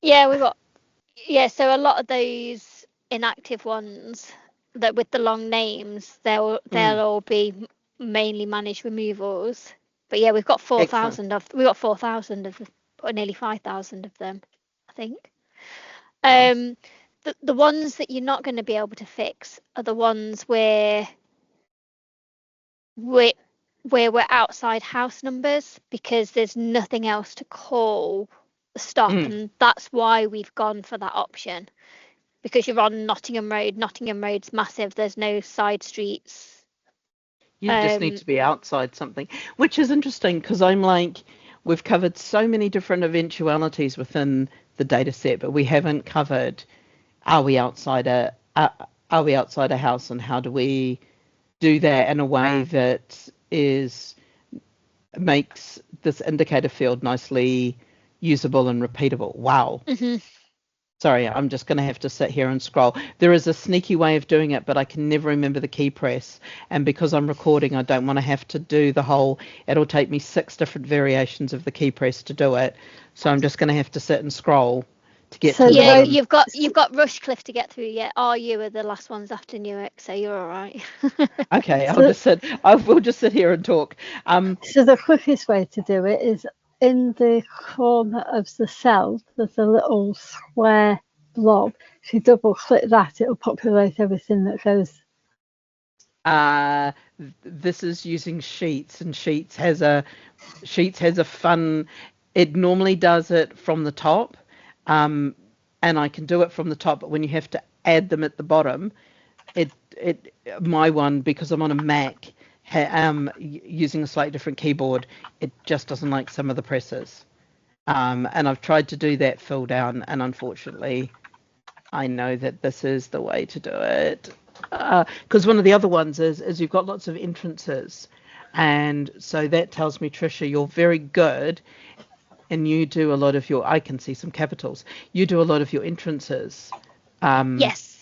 Yeah, so a lot of those inactive ones that with the long names, they'll all be mainly managed removals. But yeah, we've got 4,000 of or nearly 5,000 of them, I think. The ones that you're not going to be able to fix are the ones where we're outside house numbers, because there's nothing else to call the stop, and that's why we've gone for that option, because you're on Nottingham Road. Nottingham Road's massive. There's no side streets. You just need to be outside something, which is interesting, because I'm like, we've covered so many different eventualities within the data set, but we haven't covered, are we outside a house, and how do we do that in a way that makes this indicator field nicely usable and repeatable. Wow. Hmm. Sorry, I'm just going to have to sit here and scroll. There is a sneaky way of doing it, but I can never remember the key press. And because I'm recording, I don't want to have to do the whole, it'll take me 6 different variations of the key press to do it. So I'm just going to have to sit and scroll to get So to the Yeah, bottom. you've got Rushcliffe to get through yet. RU are the last ones after Newark, so you're all right. Okay, So- I will just sit here and talk. So the quickest way to do it is in the corner of the cell, there's a little square blob. If you double click that, it'll populate everything that goes. This is using Sheets, and Sheets has a fun. It normally does it from the top, and I can do it from the top. But when you have to add them at the bottom, my one, because I'm on a Mac, using a slightly different keyboard, it just doesn't like some of the presses. And I've tried to do that fill down, and unfortunately, I know that this is the way to do it. Because one of the other ones is you've got lots of entrances, and so that tells me, Tricia, you're very good, and you do a lot of your. I can see some capitals. You do a lot of your entrances. Yes.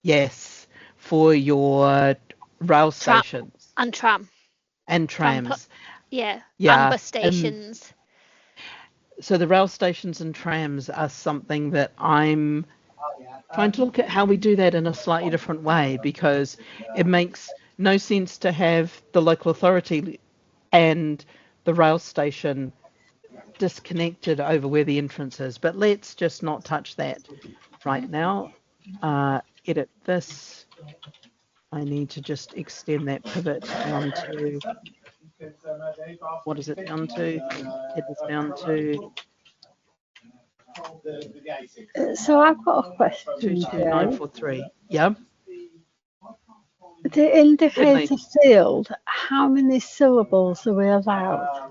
Yes, for your rail stations And tram. and trams. Yeah. Yeah, And bus stations. So the rail stations and trams are something that I'm trying to look at how we do that in a slightly different way, because it makes no sense to have the local authority and the rail station disconnected over where the entrance is. But let's just not touch that right now. Edit this. I need to just extend that pivot down to, what is it down to? It is down to So I've got a question. 22943. Yeah. The indicator field, how many syllables are we allowed?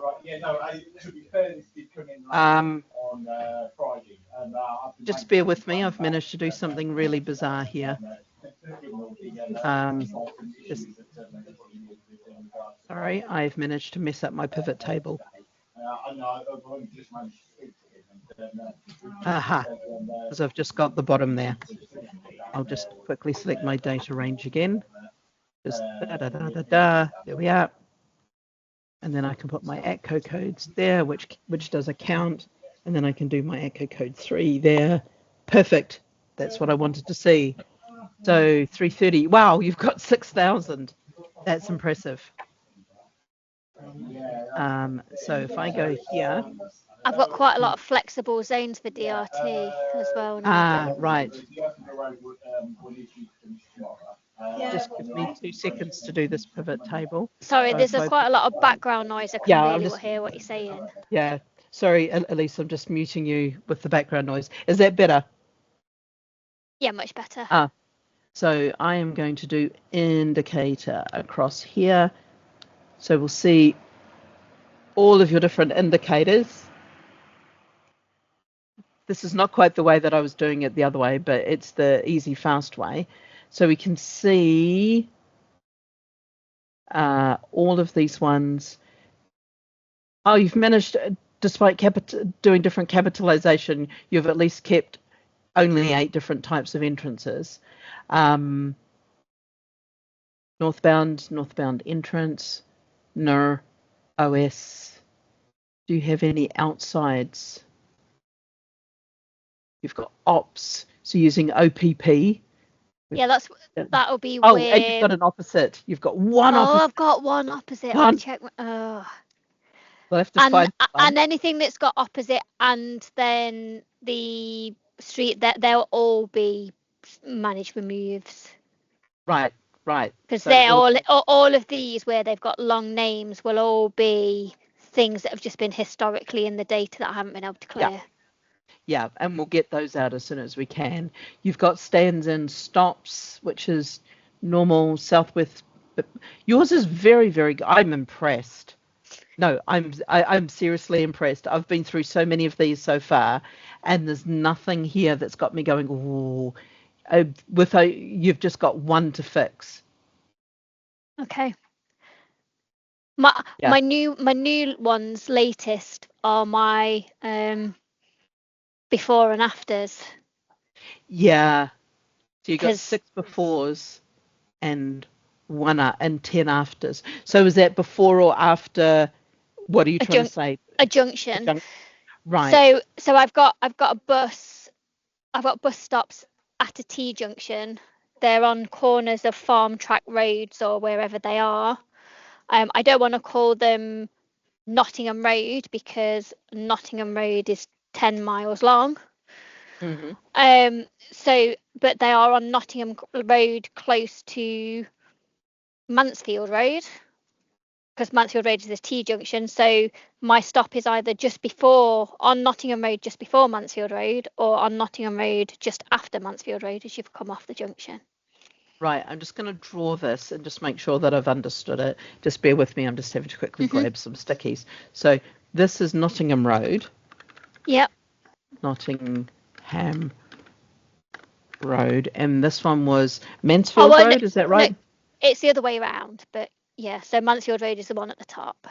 Just bear with me. I've managed to do something really bizarre here. Sorry, I've managed to mess up my pivot table. Aha, because I've just got the bottom there. I'll just quickly select my data range again. Just there we are. And then I can put my ATCO codes there, which does a count. And then I can do my ATCO code 3 there. Perfect. That's what I wanted to see. So 330. Wow, you've got 6,000. That's impressive. So if I go here. I've got quite a lot of flexible zones for DRT as well now. Right. Just give me 2 seconds to do this pivot table. Sorry, there's quite a lot of background noise. I can't really hear what you're saying. Yeah, sorry, Elise, I'm just muting you with the background noise. Is that better? Yeah, much better. So I am going to do indicator across here. So we'll see all of your different indicators. This is not quite the way that I was doing it the other way, but it's the easy, fast way. So we can see all of these ones. Oh, you've managed, despite doing different capitalization, you've at least kept only 8 different types of entrances. Northbound entrance, NIR, OS. Do you have any outsides? You've got ops, so using OPP. Yeah, that'll be where... and you've got an opposite. You've got one opposite. Oh, I've got one opposite. I'll check. We'll have to find and anything that's got opposite and then the street, that they'll all be managed removes. Right. Because they're all of these where they've got long names will all be things that have just been historically in the data that I haven't been able to clear. Yeah, and we'll get those out as soon as we can. You've got stands and stops, which is normal southwest. But yours is very, very good. I'm impressed. No, I'm seriously impressed. I've been through so many of these so far, and there's nothing here that's got me going, ooh. You've just got one to fix. Okay. My Yeah. my new ones latest are my before and afters, Yeah. So you got because 6 befores and and 10 afters. So is that before or after? What are you a trying to jun say? a A junction. junk. Right. So I've got a bus. I've got bus stops at a T junction. They're on corners of farm track roads or wherever they are. I don't want to call them Nottingham Road because Nottingham Road is 10 miles long. Hmm. But they are on Nottingham Road close to Mansfield Road, because Mansfield Road is a T junction. So my stop is either just before on Nottingham Road, just before Mansfield Road, or on Nottingham Road, just after Mansfield Road as you've come off the junction. Right. I'm just going to draw this and just make sure that I've understood it. Just bear with me. I'm just having to quickly grab some stickies. So this is Nottingham Road. Yep. Nottingham Road. And this one was Oh, Mansfield well, Road. Is that right? no, it's the other way around. But yeah, so Mansfield Road is the one at the top.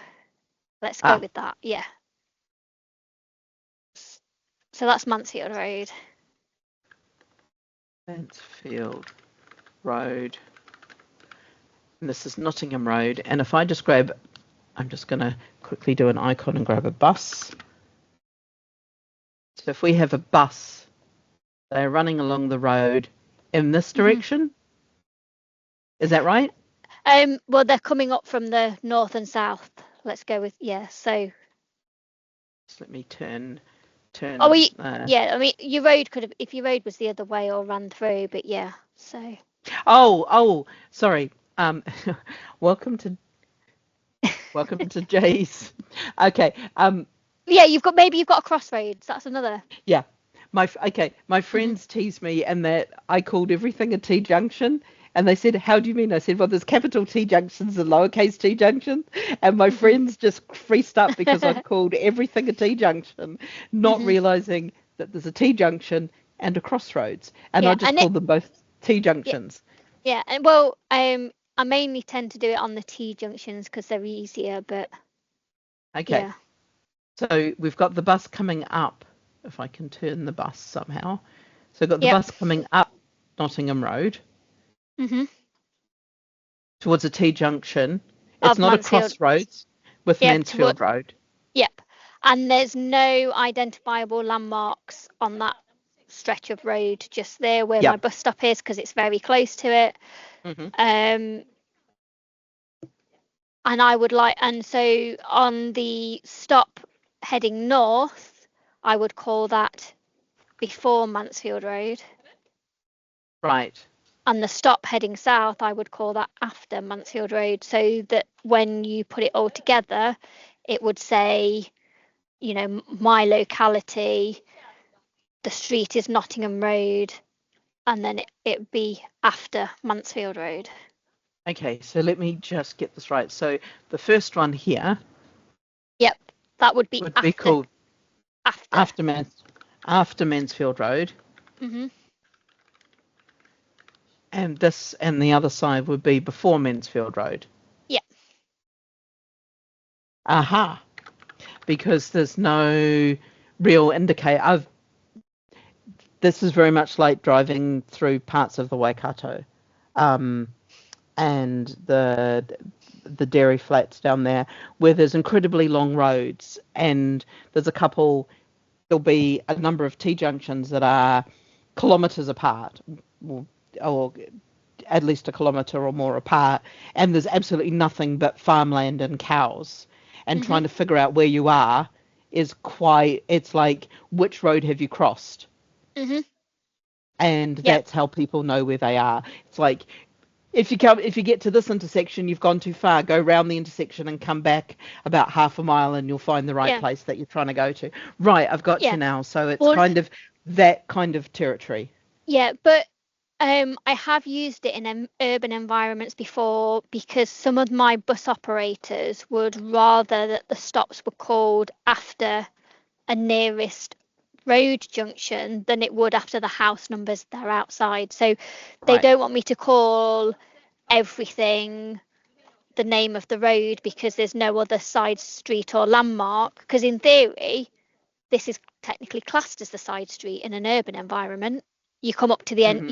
Let's go with that. Yeah. So that's Mansfield Road. Mansfield Road. And this is Nottingham Road. And if I just grab, I'm just going to quickly do an icon and grab a bus. So if we have a bus, they're running along the road in this direction. Is that right? Well, they're coming up from the north and south. Let's go with, yeah. So, Just let me turn. oh, yeah. I mean, your road could have, if your road was the other way or ran through, but yeah. So, Oh, sorry. Welcome to Jay's. Okay. yeah, maybe you've got a crossroads. That's another. Yeah. My friends tease me and that I called everything a T junction. And they said, how do you mean? I said, well, there's capital T junctions and lowercase T junctions. And my friends just freaked up because I'd called everything a T junction, not realizing that there's a T junction and a crossroads. And Yeah, I just called them both T junctions. Yeah, and well, I mainly tend to do it on the T junctions because they're easier, but Okay. yeah. So we've got the bus coming up, if I can turn the bus somehow. So we've got the Yep. bus coming up Nottingham Road towards a T junction. It's Of not Mansfield. a crossroads with Yep, Mansfield Road. Yep. And there's no identifiable landmarks on that stretch of road, just there where my bus stop is because it's very close to it. And I would like, and so on the stop heading north, I would call that before Mansfield Road. Right. And the stop heading south, I would call that after Mansfield Road, so that when you put it all together, it would say, you know, my locality, the street is Nottingham Road, and then it'd be after Mansfield Road. Okay, so let me just get this right. So the first one here. Yep, that would be called after Mansfield Road. And this and the other side would be before Mansfield Road. Yeah. Aha. Because there's no real indicator. This is very much like driving through parts of the Waikato, and the dairy flats down there, where there's incredibly long roads, and there's there'll be a number of T junctions that are kilometres apart, or at least a kilometre or more apart, and there's absolutely nothing but farmland and cows, and trying to figure out where you are is it's like, which road have you crossed? And that's how people know where they are. It's like, if you get to this intersection, you've gone too far, go round the intersection and come back about half a mile and you'll find the right place that you're trying to go to. Right, I've got you now. So it's kind of that kind of territory. Yeah, but I have used it in urban environments before, because some of my bus operators would rather that the stops were called after a nearest road junction than it would after the house numbers that are outside. So they don't want me to call everything the name of the road because there's no other side street or landmark, because in theory this is technically classed as the side street in an urban environment. You come up to the end,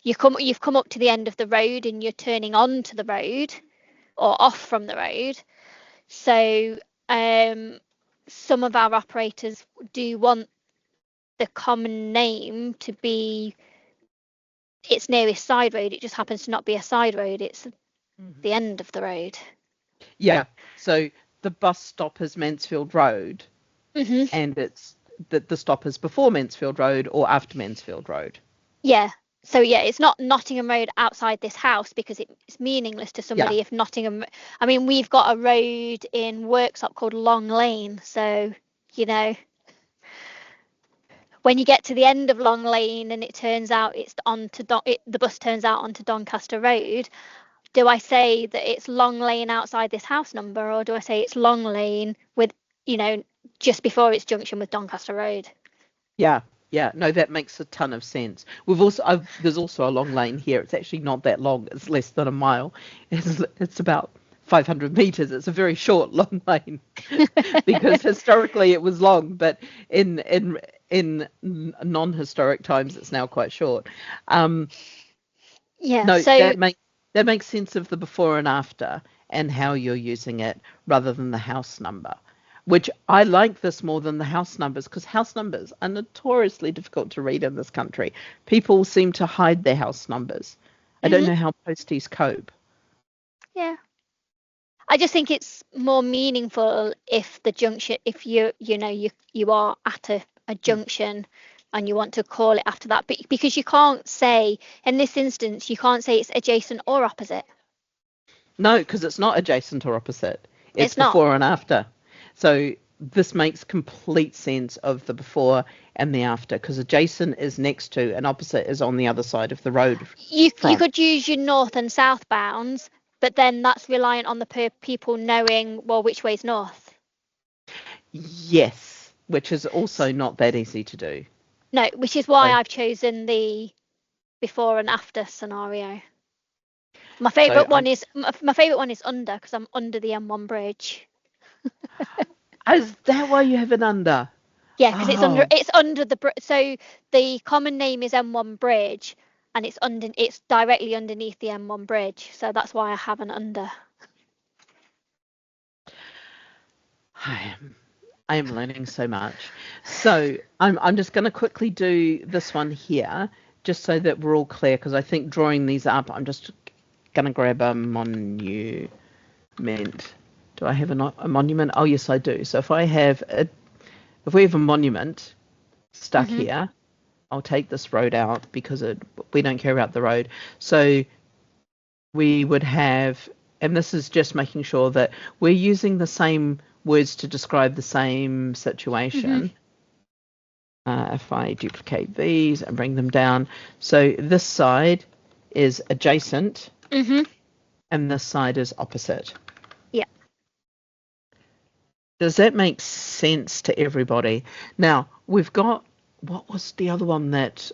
you've come up to the end of the road and you're turning onto the road or off from the road. So some of our operators do want the common name to be its nearest side road. It just happens to not be a side road, it's the end of the road. Yeah, so the bus stop is Mansfield Road, and it's the stop is before Mansfield Road or after Mansfield Road. Yeah, so yeah, it's not Nottingham Road outside this house, because it's meaningless to somebody if Nottingham. I mean, we've got a road in Worksop called Long Lane, so when you get to the end of Long Lane and it turns out it's the bus turns out onto Doncaster Road, do I say that it's Long Lane outside this house number, or do I say it's Long Lane with just before its junction with Doncaster Road? Yeah, no, that makes a ton of sense. There's also a Long Lane here. It's actually not that long. It's less than a mile. It's about 500 meters. It's a very short Long Lane because historically it was long, but in non-historic times it's now quite short. No, so that makes sense of the before and after and how you're using it rather than the house number, which I like this more than the house numbers, because house numbers are notoriously difficult to read in this country. People seem to hide their house numbers. I don't know how posties cope. Yeah. I just think it's more meaningful if the junction, if you are at a junction and you want to call it after that, but because you can't say, in this instance, you can't say it's adjacent or opposite. No, because it's not adjacent or opposite. It's not. Before and after. So this makes complete sense of the before and the after, because adjacent is next to and opposite is on the other side of the road. You could use your north and south bounds, but then that's reliant on the people knowing, well, which way's north. Yes, which is also not that easy to do. No, which is why I've chosen the before and after scenario. My favourite one is under, because I'm under the M1 bridge. Is that why you have it under? Yeah, because it's under the so the common name is M1 bridge, and it's directly underneath the M1 bridge, so that's why I have an under. I am learning so much. So I'm just going to quickly do this one here, just so that we're all clear, because I think drawing these up, I'm just going to grab a monument. Do I have a monument? Oh, yes, I do. So if we have a monument stuck here, I'll take this road out because we don't care about the road. So we would have, and this is just making sure that we're using the same words to describe the same situation. If I duplicate these and bring them down, so this side is adjacent and this side is opposite. Yeah. Does that make sense to everybody? Now we've got, what was the other one that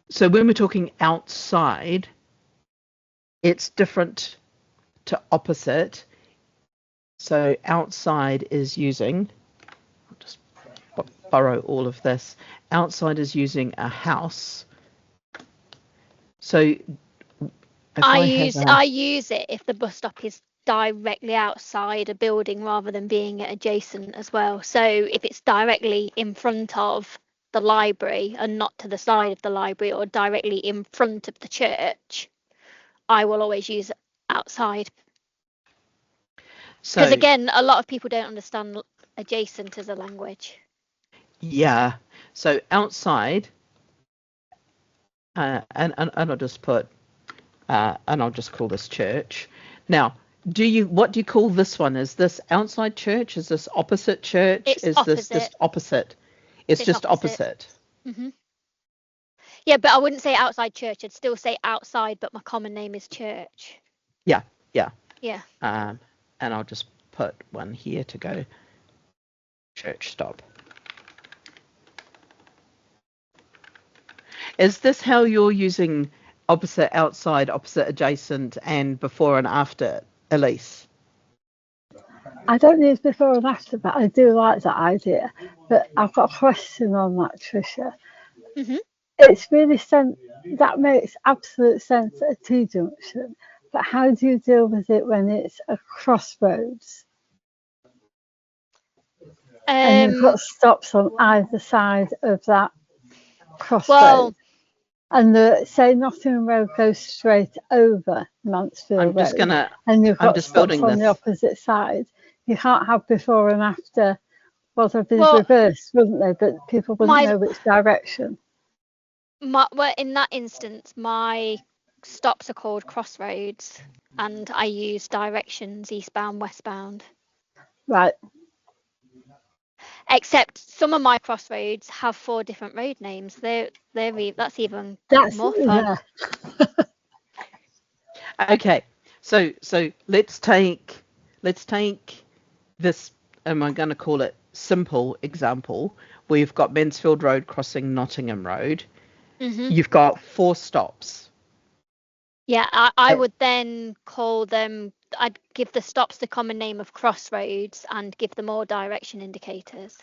so when we're talking outside, it's different to opposite. So outside is using, I'll just borrow all of this. Outside is using a house. So I use it if the bus stop is directly outside a building rather than being adjacent as well. So if it's directly in front of the library and not to the side of the library or directly in front of the church, I will always use outside. Because again, a lot of people don't understand adjacent as a language. Yeah. So outside, and I'll just put, and I'll just call this church. Now, what do you call this one? Is this outside church? Is this opposite church? Is opposite. This just opposite? It's just opposite. Yeah, but I wouldn't say outside church. I'd still say outside, but my common name is church. Yeah. And I'll just put one here to go church stop. Is this how you're using opposite, outside, opposite, adjacent, and before and after, Elise? I don't use before and after, but I do like that idea. But I've got a question on that, Tricia. Mhm. It's really that makes absolute sense at a T-junction, but how do you deal with it when it's a crossroads and you've got stops on either side of that crossroads? Well, and say Nottingham Road goes straight over Mansfield Road, and you've got stops on the opposite side. You can't have before and after. Well, they'd be reversed, wouldn't they? But people wouldn't know which direction. Well, in that instance, my stops are called crossroads, and I use directions eastbound, westbound. Right. Except some of my crossroads have 4 different road names. That's even more fun. Yeah. Okay, so let's take this. Am I going to call it simple example? We've got Mansfield Road crossing Nottingham Road. Mm-hmm. You've got 4 stops. Yeah, I would then call them. I'd give the stops the common name of crossroads and give them all direction indicators.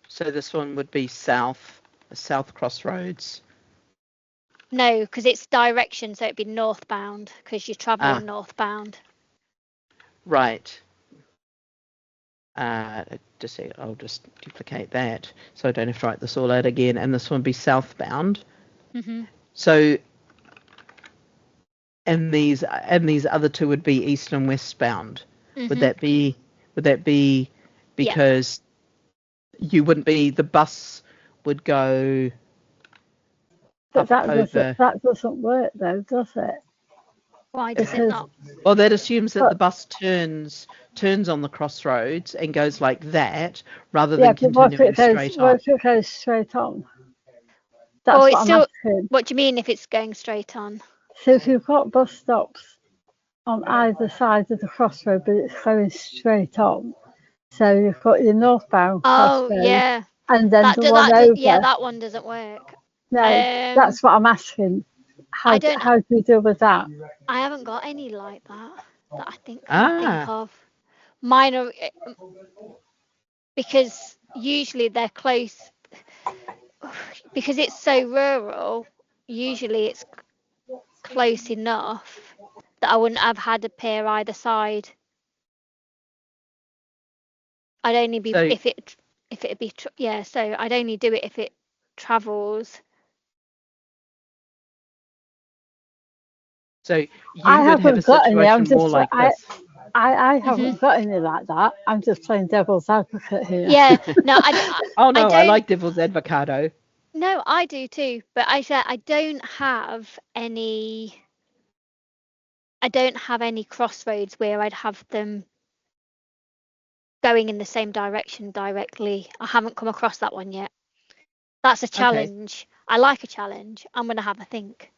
So this one would be south crossroads. No, because it's direction, so it'd be northbound because you're traveling northbound. Right. I'll just duplicate that so I don't have to write this all out again. And this one would be southbound. Mm-hmm. So, and these other 2 would be east and westbound. Mm-hmm. Would that be because you wouldn't be, the bus would go but that doesn't work though, does it? Why does it not? Well, that assumes that the bus turns on the crossroads and goes like that rather than continuing straight on. What if it goes straight on? That's what I'm asking. What do you mean if it's going straight on? So if you've got bus stops on either side of the crossroad, but it's going straight on, so you've got your northbound crossroad. Oh, yeah. And then the one over. Yeah, that one doesn't work. No, that's what I'm asking. How do you deal with that? I haven't got any like that I think of. Mine are, because usually they're close, because it's so rural, usually it's close enough that I wouldn't have had a pair either side. I'd only be so I'd only do it if it travels. So you would have a situation more like this. I haven't got any like that. I'm just playing devil's advocate here. Yeah, no, I like devil's advocado. No, I do too. But I said I don't have any crossroads where I'd have them going in the same direction directly. I haven't come across that one yet. That's a challenge. Okay. I like a challenge. I'm going to have a think.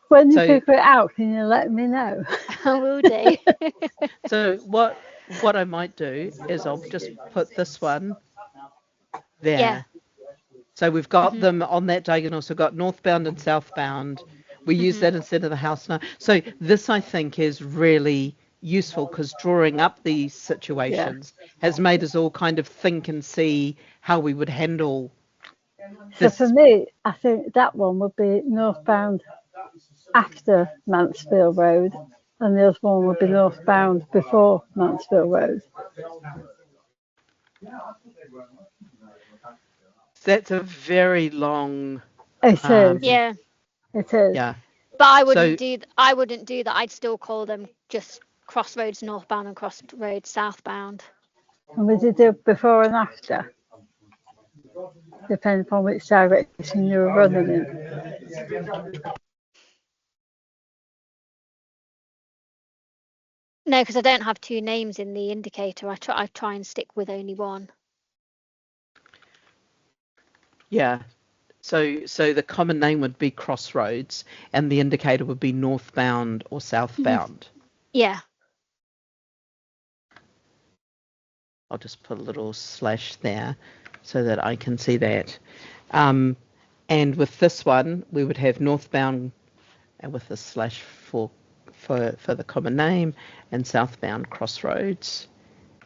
When you figure it out, can you let me know? I will do. So what I might do is I'll just put this one there. Yeah. So we've got them on that diagonal. So we've got northbound and southbound. We use that instead of the house now. So this, I think, is really useful because drawing up these situations has made us all kind of think and see how we would handle this. So for me, I think that one would be northbound after Mansfield Road, and the other one would be northbound before Mansfield Road. That's a very long. It is. Yeah. It is. Yeah. But I wouldn't do that. I'd still call them just crossroads northbound and crossroads southbound. And would you do before and after? Depending upon which direction you were running in. No, because I don't have 2 names in the indicator. I try and stick with only one. Yeah. So the common name would be crossroads, and the indicator would be northbound or southbound. Yeah. I'll just put a little slash there so that I can see that. And with this one, we would have northbound, and with the slash for the common name, and southbound Crossroads.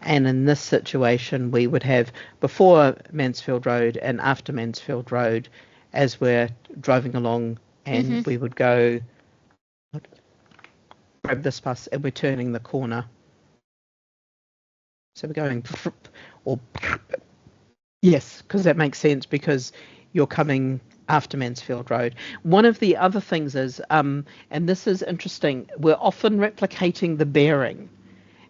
And in this situation, we would have before Mansfield Road and after Mansfield Road as we're driving along, and we would go grab this bus and we're turning the corner. So we're going, or yes, because that makes sense because you're coming after Mansfield Road. One of the other things is, and this is interesting, we're often replicating the bearing.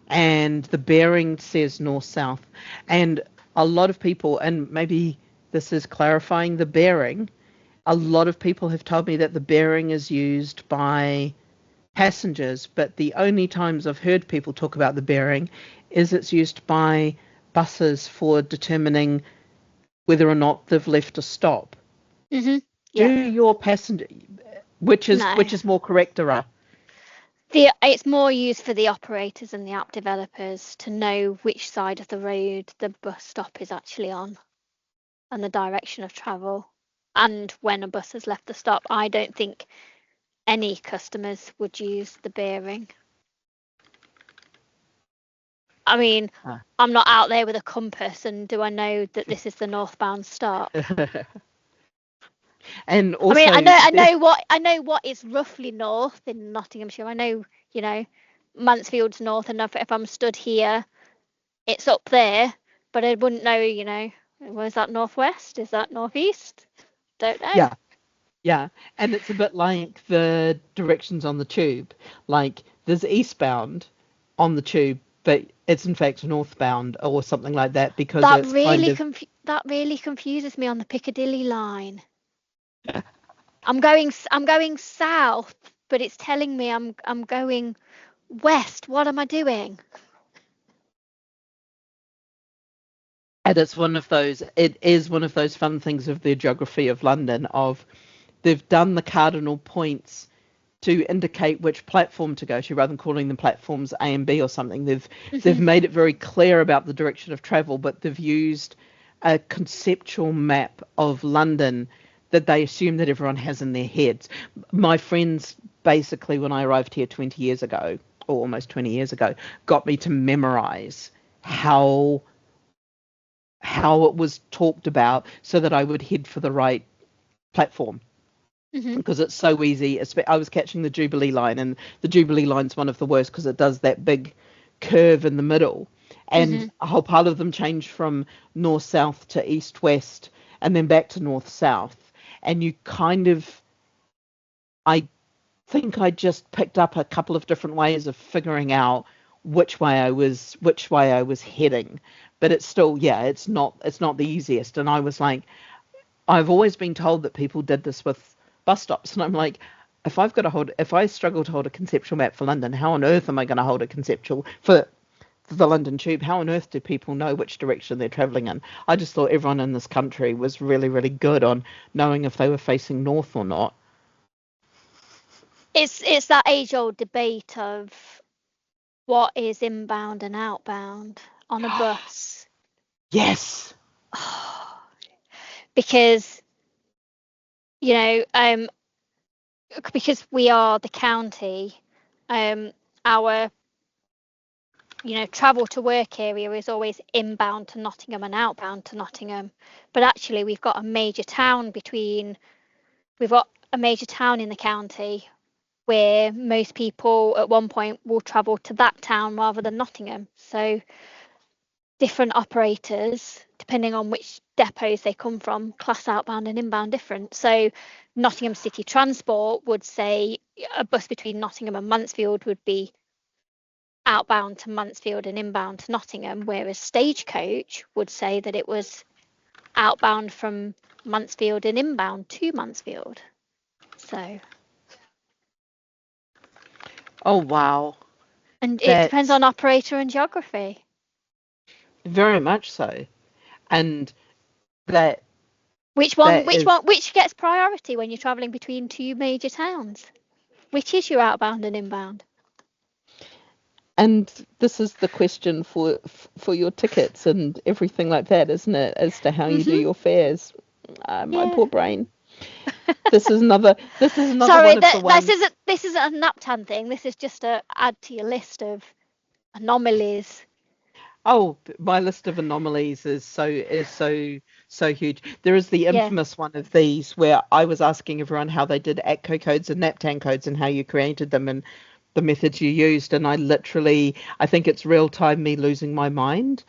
And the bearing says north-south. And a lot of people, and maybe this is clarifying the bearing, a lot of people have told me that the bearing is used by passengers, but the only times I've heard people talk about the bearing is it's used by buses for determining whether or not they've left a stop. Yeah. Do your passenger, which is more correct, Ara? It's more used for the operators and the app developers to know which side of the road the bus stop is actually on and the direction of travel and when a bus has left the stop. I don't think any customers would use the bearing. I mean, I'm not out there with a compass, and do I know that this is the northbound stop? And also, I mean, I know what is roughly north in Nottinghamshire. I know, Mansfield's north, and if I'm stood here, it's up there, but I wouldn't know, was that northwest? Is that northeast? Don't know. Yeah. And it's a bit like the directions on the tube. Like there's eastbound on the tube, but it's in fact northbound or something like that because that it's that really confuses me on the Piccadilly line. I'm going south, but it's telling me I'm going west. What am I doing? And it is one of those fun things of the geography of London of they've done the cardinal points to indicate which platform to go to rather than calling them platforms A and B or something. They've made it very clear about the direction of travel, but they've used a conceptual map of London that they assume that everyone has in their heads. My friends, basically, when I arrived here 20 years ago, or almost 20 years ago, got me to memorize how it was talked about so that I would head for the right platform. Because it's so easy. I was catching the Jubilee line, and the Jubilee line's one of the worst because it does that big curve in the middle. And a whole pile of them change from north-south to east-west and then back to north-south. And you I think I just picked up a couple of different ways of figuring out which way I was heading. But it's still, it's not the easiest. And I was like, I've always been told that people did this with bus stops, and I'm like, if I struggle to hold a conceptual map for London, how on earth am I going to hold a conceptual for the London Tube? How on earth do people know which direction they're travelling in? I just thought everyone in this country was really, really good on knowing if they were facing north or not. It's that age-old debate of what is inbound and outbound on a bus. Yes. Because because we are the county, our travel to work area is always inbound to Nottingham and outbound to Nottingham, but actually we've got a major town in the county where most people at one point will travel to that town rather than Nottingham. So different operators, depending on which depots they come from, class outbound and inbound different. So Nottingham City Transport would say a bus between Nottingham and Mansfield would be outbound to Mansfield and inbound to Nottingham, whereas Stagecoach would say that it was outbound from Mansfield and inbound to Mansfield. So. Oh, wow. And it depends on operator and geography. Very much so. And that which gets priority when you're travelling between two major towns? Which is your outbound and inbound? And this is the question for your tickets and everything like that, isn't it? As to how you do your fares. My poor brain. This is another Sorry, one of the ones. this isn't a Naptan thing. This is just a add to your list of anomalies. Oh, my list of anomalies is so huge. There is the Yeah. infamous one of these where I was asking everyone how they did ATCO codes and Naptan codes and how you created them and the methods you used, and I think it's real time me losing my mind,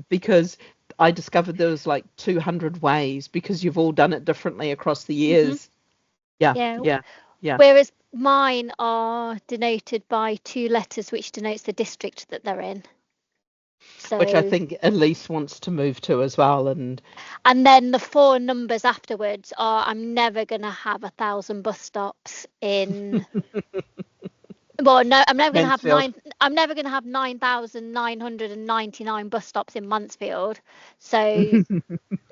because I discovered there was like 200 ways because you've all done it differently across the years. Yeah. Whereas mine are denoted by 2 letters, which denotes the district that they're in. So, Which I think Elise wants to move to as well, and then the 4 numbers afterwards are I'm never gonna have 1,000 bus stops in. Well, no, I'm never gonna have Mansfield. I'm never gonna have 9,999 bus stops in Mansfield. So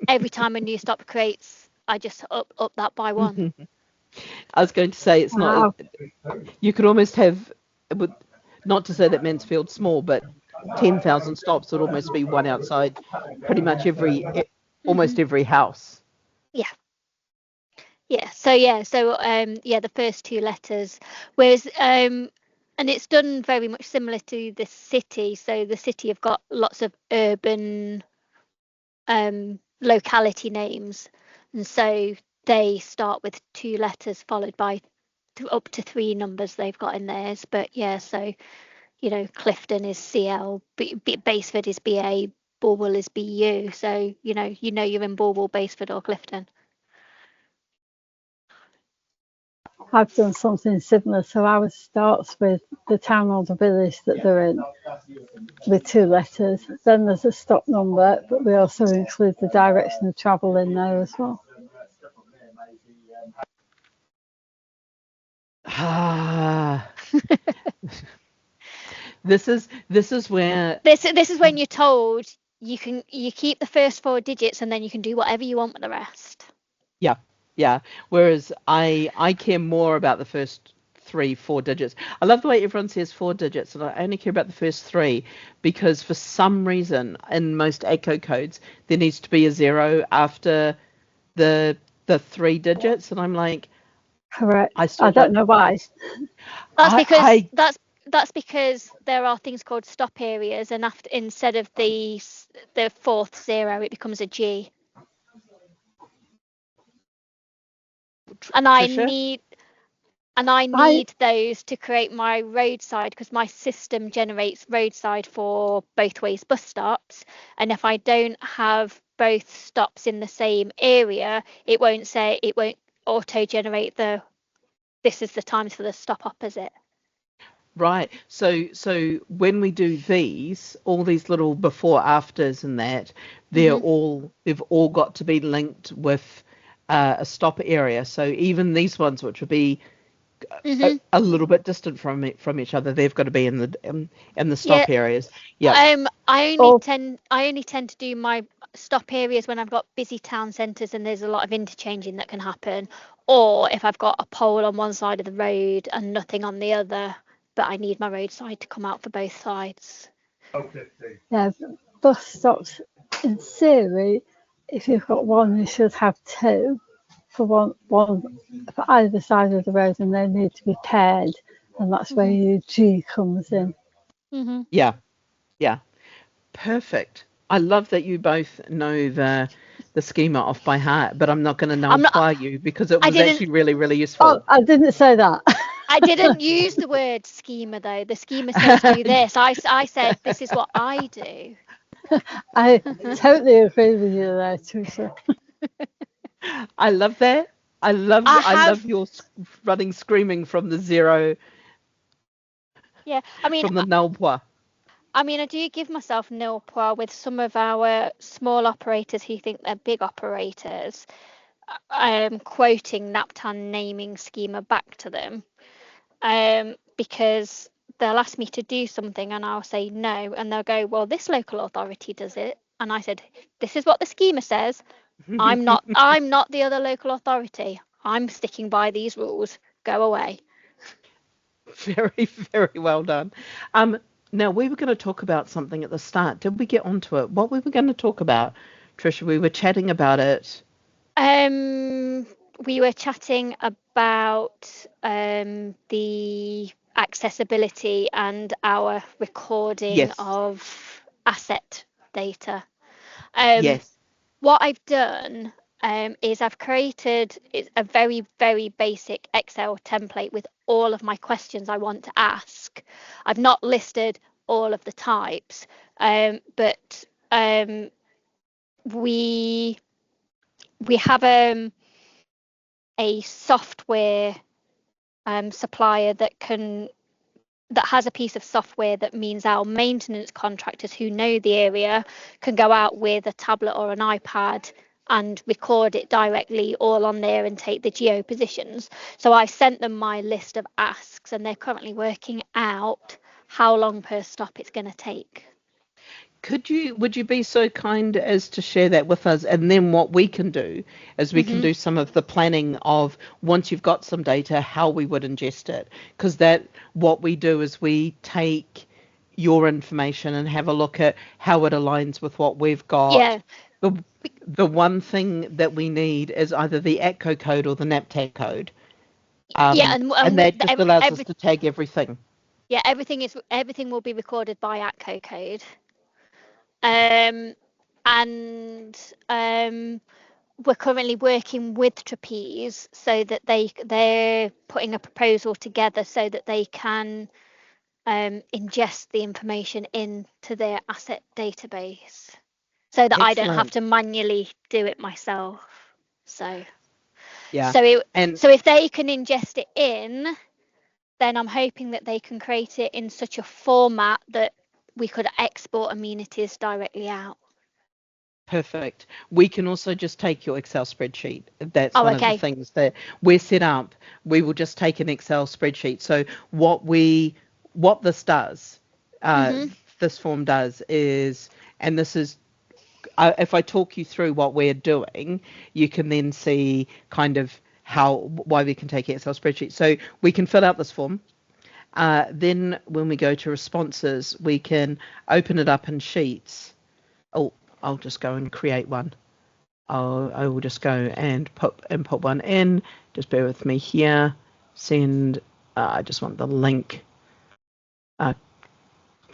every time a new stop creates, I just up that by 1. I was going to say it's Wow. not. You could almost have, not to say that Mansfield's small, but 10,000 stops would almost be one outside pretty much almost every house. So the first 2 letters, whereas and it's done very much similar to the city. So the city have got lots of urban locality names, and so they start with 2 letters followed by up to 3 numbers they've got in theirs. But yeah, so Clifton is CL, Baseford is BA, Bulwell is BU. So you're in Bulwell, Baseford or Clifton. I've done something similar. So ours starts with the town or the village that they're in with 2 letters. Then there's a stop number, but we also include the direction of travel in there as well. This is where this is when you're told you keep the first 4 digits and then you can do whatever you want with the rest. Yeah. Whereas I care more about the first 3-4 digits. I love the way everyone says 4 digits, and I only care about the first 3 because for some reason in most ATCO codes there needs to be a 0 after the 3 digits, and I'm like, correct. I don't know why. That's because there are things called stop areas, and instead of the 4th 0, it becomes a G. And I need those to create my roadside, because my system generates roadside for both ways bus stops, and if I don't have both stops in the same area, it won't auto generate this is the times for the stop opposite. Right. So when we do all these little before afters and that, they've all got to be linked with a stop area. So even these ones, which would be a little bit distant from each other, they've got to be in the stop areas. Yeah. I only tend to do my stop areas when I've got busy town centres and there's a lot of interchanging that can happen, or if I've got a pole on one side of the road and nothing on the other, but I need my roadside to come out for both sides. Yeah, bus stops in theory, if you've got one, you should have 2 for one for either side of the road, and they need to be paired, and that's where your G comes in. Yeah. Perfect. I love that you both know the schema off by heart, but I'm not going to apply you because it was actually really, really useful. Oh, I didn't say that. I didn't use the word schema though. The schema says do this. I said this is what I do. I totally agree with you there, Tricia. I love that. I love your running screaming from the 0. Yeah, I mean from the nil point. I mean, I do give myself nil point with some of our small operators who think they're big operators. I am quoting Naptan naming schema back to them, because they'll ask me to do something and I'll say no, and they'll go, well, this local authority does it, and I said, this is what the schema says. I'm not the other local authority. I'm sticking by these rules. Go away. Very, very well done. Now, we were going to talk about something at the start. Did we get onto it? What we were going to talk about, Tricia? We were chatting about it. we were chatting about the accessibility and our recording Yes. of asset data. Yes. What I've done is I've created a very, very basic Excel template with all of my questions I want to ask. I've not listed all of the types, but we have a software supplier that has a piece of software that means our maintenance contractors who know the area can go out with a tablet or an iPad and record it directly all on there and take the geo positions. So I sent them my list of asks and they're currently working out how long per stop it's going to take. Would you be so kind as to share that with us? And then what we can do is we can do some of the planning of, once you've got some data, how we would ingest it. Because what we do is we take your information and have a look at how it aligns with what we've got. Yeah. The one thing that we need is either the ATCO code or the NAPTAG code. Yeah, and that just allows us to tag everything. Yeah, everything will be recorded by ATCO code. And we're currently working with Trapeze so that they're putting a proposal together so that they can ingest the information into their asset database, so that I don't have to manually do it myself. So yeah. So if they can ingest it in, then I'm hoping that they can create it in such a format that we could export amenities directly out. Perfect. We can also just take your Excel spreadsheet. That's one of the things that we're set up. We will just take an Excel spreadsheet. So what this does, this form does is, and this is, if I talk you through what we're doing, you can then see kind of why we can take Excel spreadsheet. So we can fill out this form. Then when we go to responses, we can open it up in sheets. Oh, I'll just go and create one. I will just go and put one in. Just bear with me here. Send. I just want the link.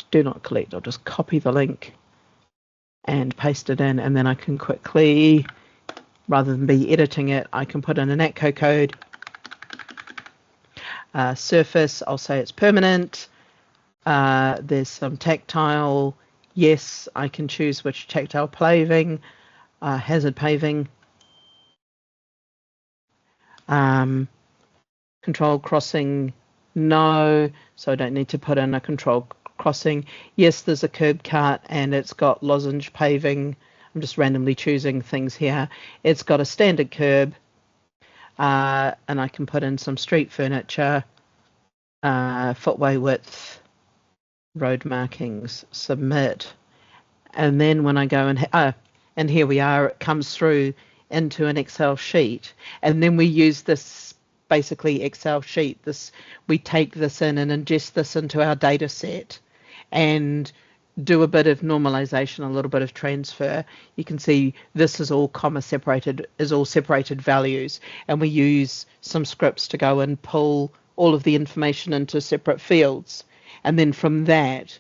Do not collect. I'll just copy the link and paste it in, and then I can quickly, rather than be editing it, I can put in an ATCO code. Surface, I'll say it's permanent. There's some tactile. Yes, I can choose which tactile paving, hazard paving, controlled crossing, no, so I don't need to put in a controlled crossing. Yes, there's a curb cut and it's got lozenge paving. I'm just randomly choosing things here. It's got a standard curb, and I can put in some street furniture, footway width, road markings, submit, and then when I go and here we are, it comes through into an Excel sheet, and then we use this basically Excel sheet. We take this in and ingest this into our data set and do a bit of normalization, a little bit of transfer. You can see this is all separated values, and we use some scripts to go and pull all of the information into separate fields. And then from that,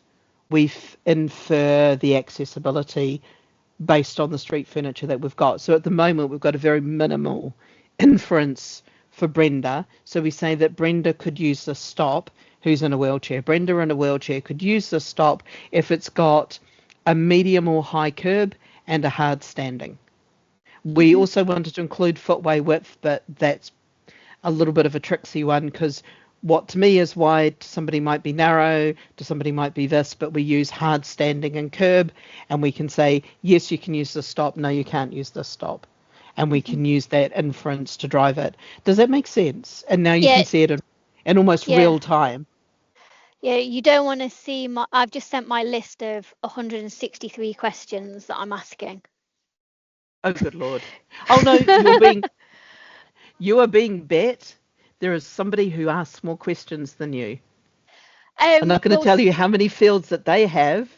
we infer the accessibility based on the street furniture that we've got. So at the moment, we've got a very minimal inference for Brenda. So we say that Brenda could use the stop, who's in a wheelchair. Brenda in a wheelchair could use the stop if it's got a medium or high curb and a hard standing. We also wanted to include footway width, but that's a little bit of a tricksy one, because what to me is wide, to somebody might be narrow, to somebody might be this, but we use hard standing and curb, and we can say, yes, you can use the stop, no, you can't use the stop. And we can use that inference to drive it. Does that make sense? And now you can see it in almost real time. Yeah, you don't want to see I've just sent my list of 163 questions that I'm asking. Oh, good Lord. Oh, no, you are being bet. There is somebody who asks more questions than you. I'm not going to tell you how many fields that they have,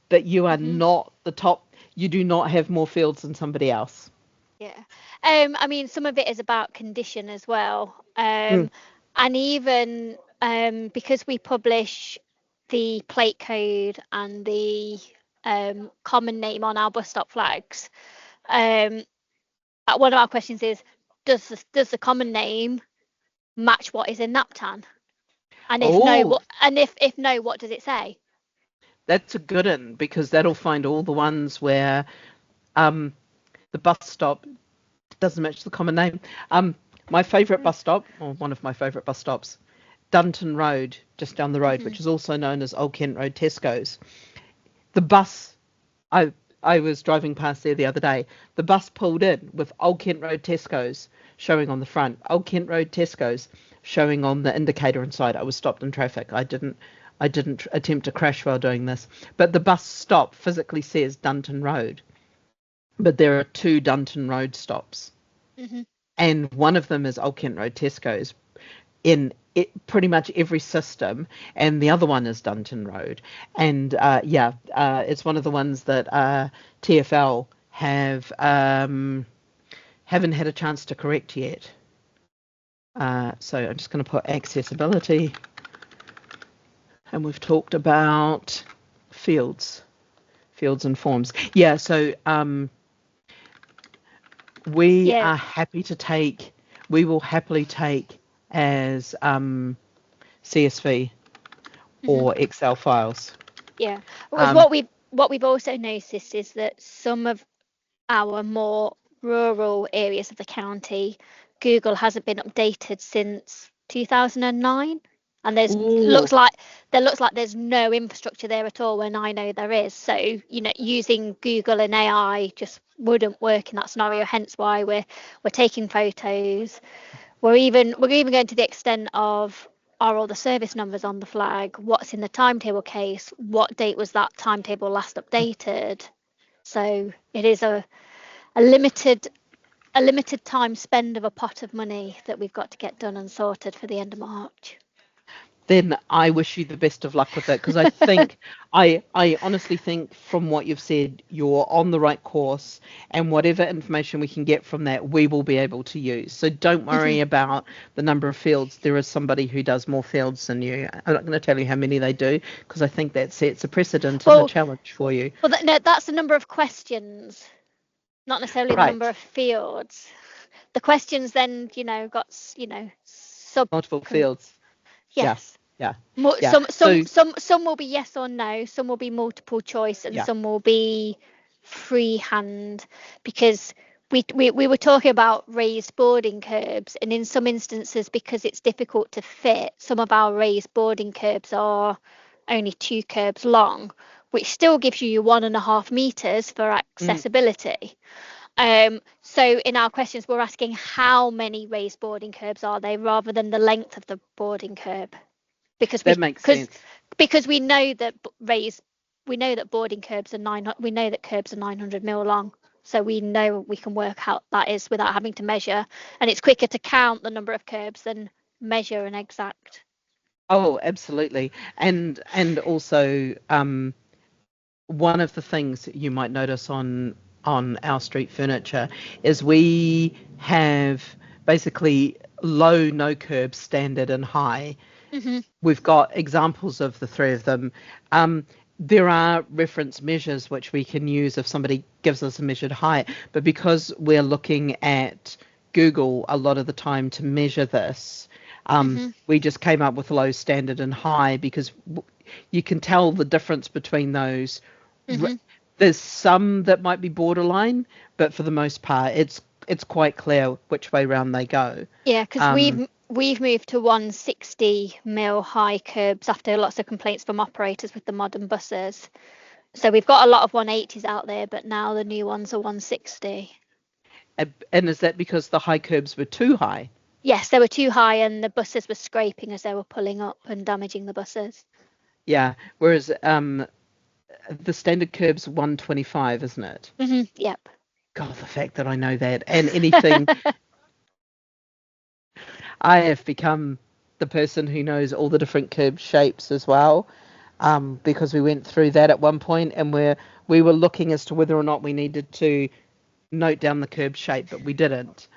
but you are not the top. You do not have more fields than somebody else. Yeah. I mean, some of it is about condition as well. Mm. And even because we publish the plate code and the common name on our bus stop flags, um, one of our questions is, does the common name match what is in NAPTAN? And if no, Oh, what and if no, what does it say? that's a good one, because that'll find all the ones where the bus stop doesn't match the common name. My favourite bus stop, or one of my favourite bus stops, Dunton Road, just down the road, Hmm. which is also known as Old Kent Road Tesco's. The bus, I I was driving past there the other day. The bus pulled in with Old Kent Road Tesco's showing on the front, Old Kent Road Tesco's showing on the indicator inside. I was stopped in traffic. I didn't attempt to crash while doing this, but the bus stop physically says Dunton Road, but there are two Dunton Road stops, Hmm. and one of them is Old Kent Road Tesco's in pretty much every system, and the other one is Dunton Road. And it's one of the ones that TfL haven't had a chance to correct yet. So I'm just going to put accessibility, and we've talked about fields and forms. Yeah, so we Yeah. are happy to take, we will happily take as CSV Hmm. or Excel files. Yeah. Because Um, what we've also noticed is that some of our more rural areas of the county, Google hasn't been updated since 2009, and ooh, there looks like there's no infrastructure there at all when I know there is. So, you know, using Google and AI just wouldn't work in that scenario, hence why we're taking photos. We're even going to the extent of, are all the service numbers on the flag, what's in the timetable case, what date was that timetable last updated. So it is a limited a limited time spend of a pot of money that we've got to get done and sorted for the end of March. then I wish you the best of luck with it, because I think I honestly think from what you've said, you're on the right course, and whatever information we can get from that, we will be able to use. So don't worry about the number of fields. There is somebody who does more fields than you. I'm not going to tell you how many they do, because I think that sets a precedent and a Well, challenge for you. no, that's the number of questions, not necessarily the number Right. of fields. The questions then, got, sub. Multiple fields. Yeah. Yes. Yeah. More, Yeah. So some will be yes or no, some will be multiple choice, and yeah. some will be freehand, because we were talking about raised boarding curbs, and in some instances, because it's difficult to fit, some of our raised boarding curbs are only 2 curbs long, which still gives you your 1.5 meters for Mm, accessibility. So in our questions, we're asking how many raised boarding curbs are they, rather than the length of the boarding curb, because that makes sense. we know that boarding curbs are we know that curbs are 900 mil long, so we know we can work out that is without having to measure, and it's quicker to count the number of curbs than measure an exact. Oh, absolutely. And also, one of the things you might notice on our street furniture is we have basically low, no curb, standard, and high. Hmm. We've got examples of the three of them. There are reference measures which we can use if somebody gives us a measured height, but because we're looking at Google a lot of the time to measure this, Hmm. we just came up with low, standard, and high, because you can tell the difference between those. Hmm. There's some that might be borderline, but for the most part, it's quite clear which way round they go. Yeah, because Um, we've moved to 160 mil high curbs after lots of complaints from operators with the modern buses. So we've got a lot of 180s out there, but now the new ones are 160. and is that because the high curbs were too high? Yes, they were too high, and the buses were scraping as they were pulling up and damaging the buses. Yeah. Whereas the standard curb's 125, isn't it? Yep. God, the fact that I know that, and anything, I have become the person who knows all the different curb shapes as well, because we went through that at one point, and we were looking as to whether or not we needed to note down the curb shape, but we didn't,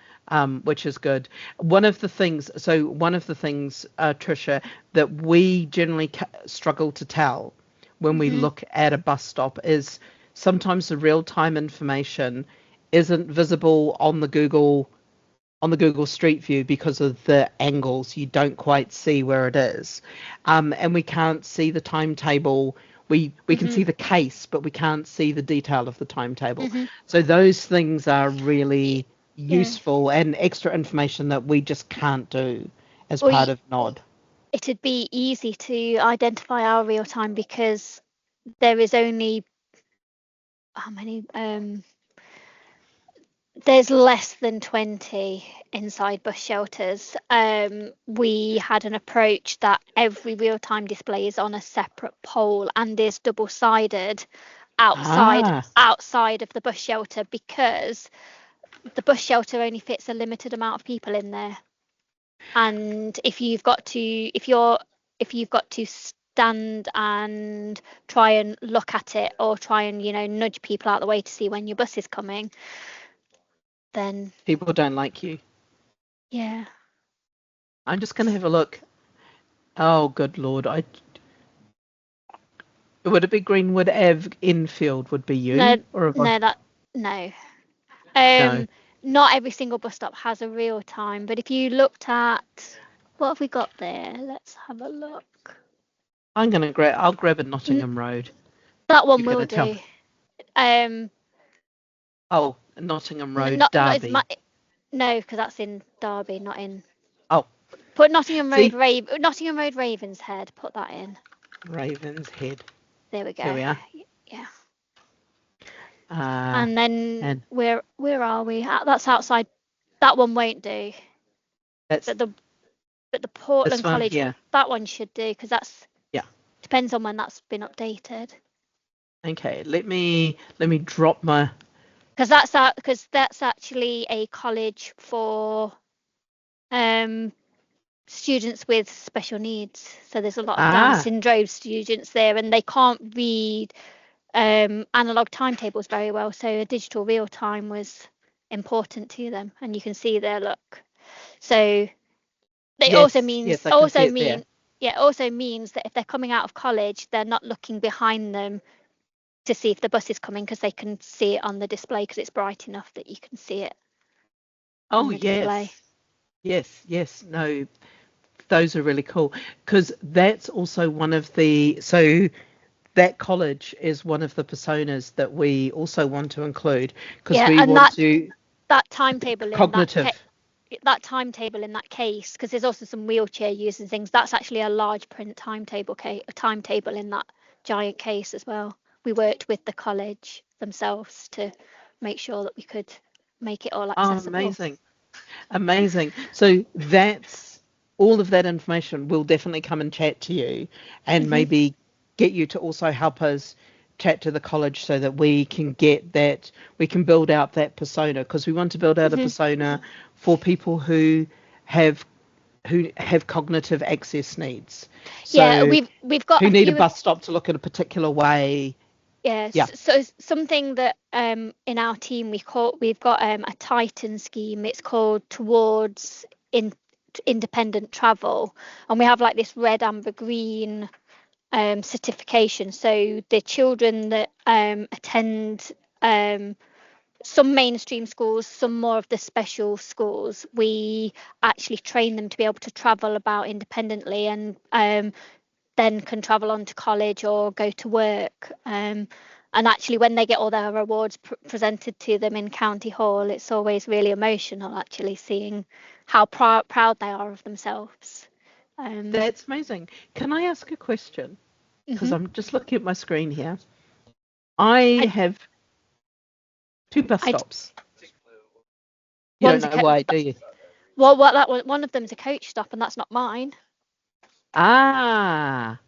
which is good. One of the things, Tricia, that we generally struggle to tell when we look at a bus stop is sometimes the real-time information isn't visible on the Google Street View because of the angles. You don't quite see where it is, and we can't see the timetable. We can see the case, but we can't see the detail of the timetable. So those things are really useful and extra information that we just can't do as part of NOD. It'd be easy to identify our real time because there is only how many there's less than 20 inside bus shelters. We had an approach that every real-time display is on a separate pole and is double-sided outside of the bus shelter, because the bus shelter only fits a limited amount of people in there. And if you've got to stand and try and look at it, or try and nudge people out the way to see when your bus is coming, then people don't like you. Yeah. I'm just going to have a look. Oh, good Lord. Would it be Greenwood Ave Infield would be you? No. No. No. Not every single bus stop has a real time, but if you looked at, what have we got there? Let's have a look. I'll grab a Nottingham Road. That one will do. Oh, Nottingham Road, Derby. No, because that's in Derby, not in. Oh. Put Nottingham Road Ravenshead. Put that in. Ravenshead. There we go. There we are. Yeah. And then where are we? That's outside. That one won't do. But the Portland College, that one should do, because that's depends on when that's been updated. Okay, let me drop my. Because that's actually a college for students with special needs. So there's a lot of Down syndrome students there, and they can't read analog timetables very well. So a digital real time was important to them, and you can see there. Look, so it also means that if they're coming out of college, they're not looking behind them to see if the bus is coming, because they can see it on the display because it's bright enough that you can see it. Display. Yes. No, those are really cool, because that's also one of the. So that college is one of the personas that we also want to include, because we want that timetable cognitive. That timetable in that case, because there's also some wheelchair use and things. That's actually a large print timetable in that giant case as well. We worked with the college themselves to make sure that we could make it all accessible. Oh, amazing. So that's all of that information. We'll definitely come and chat to you, and maybe get you to also help us chat to the college, so that we can build out that persona, because we want to build out a persona for people who have cognitive access needs. So we've got who need a bus stop to look in a particular way. So something that in our team we've got a Titan scheme. It's called Towards Independent Travel, and we have like this red, amber, green certification. So the children that attend some mainstream schools, some more of the special schools, we actually train them to be able to travel about independently, and then can travel on to college or go to work. And actually, when they get all their awards presented to them in County Hall, it's always really emotional, actually, seeing how proud they are of themselves. That's amazing. Can I ask a question? Because I'm just looking at my screen here. I have 2 bus stops. You don't know why, do you? Well, one of them's a coach stop, and that's not mine. That's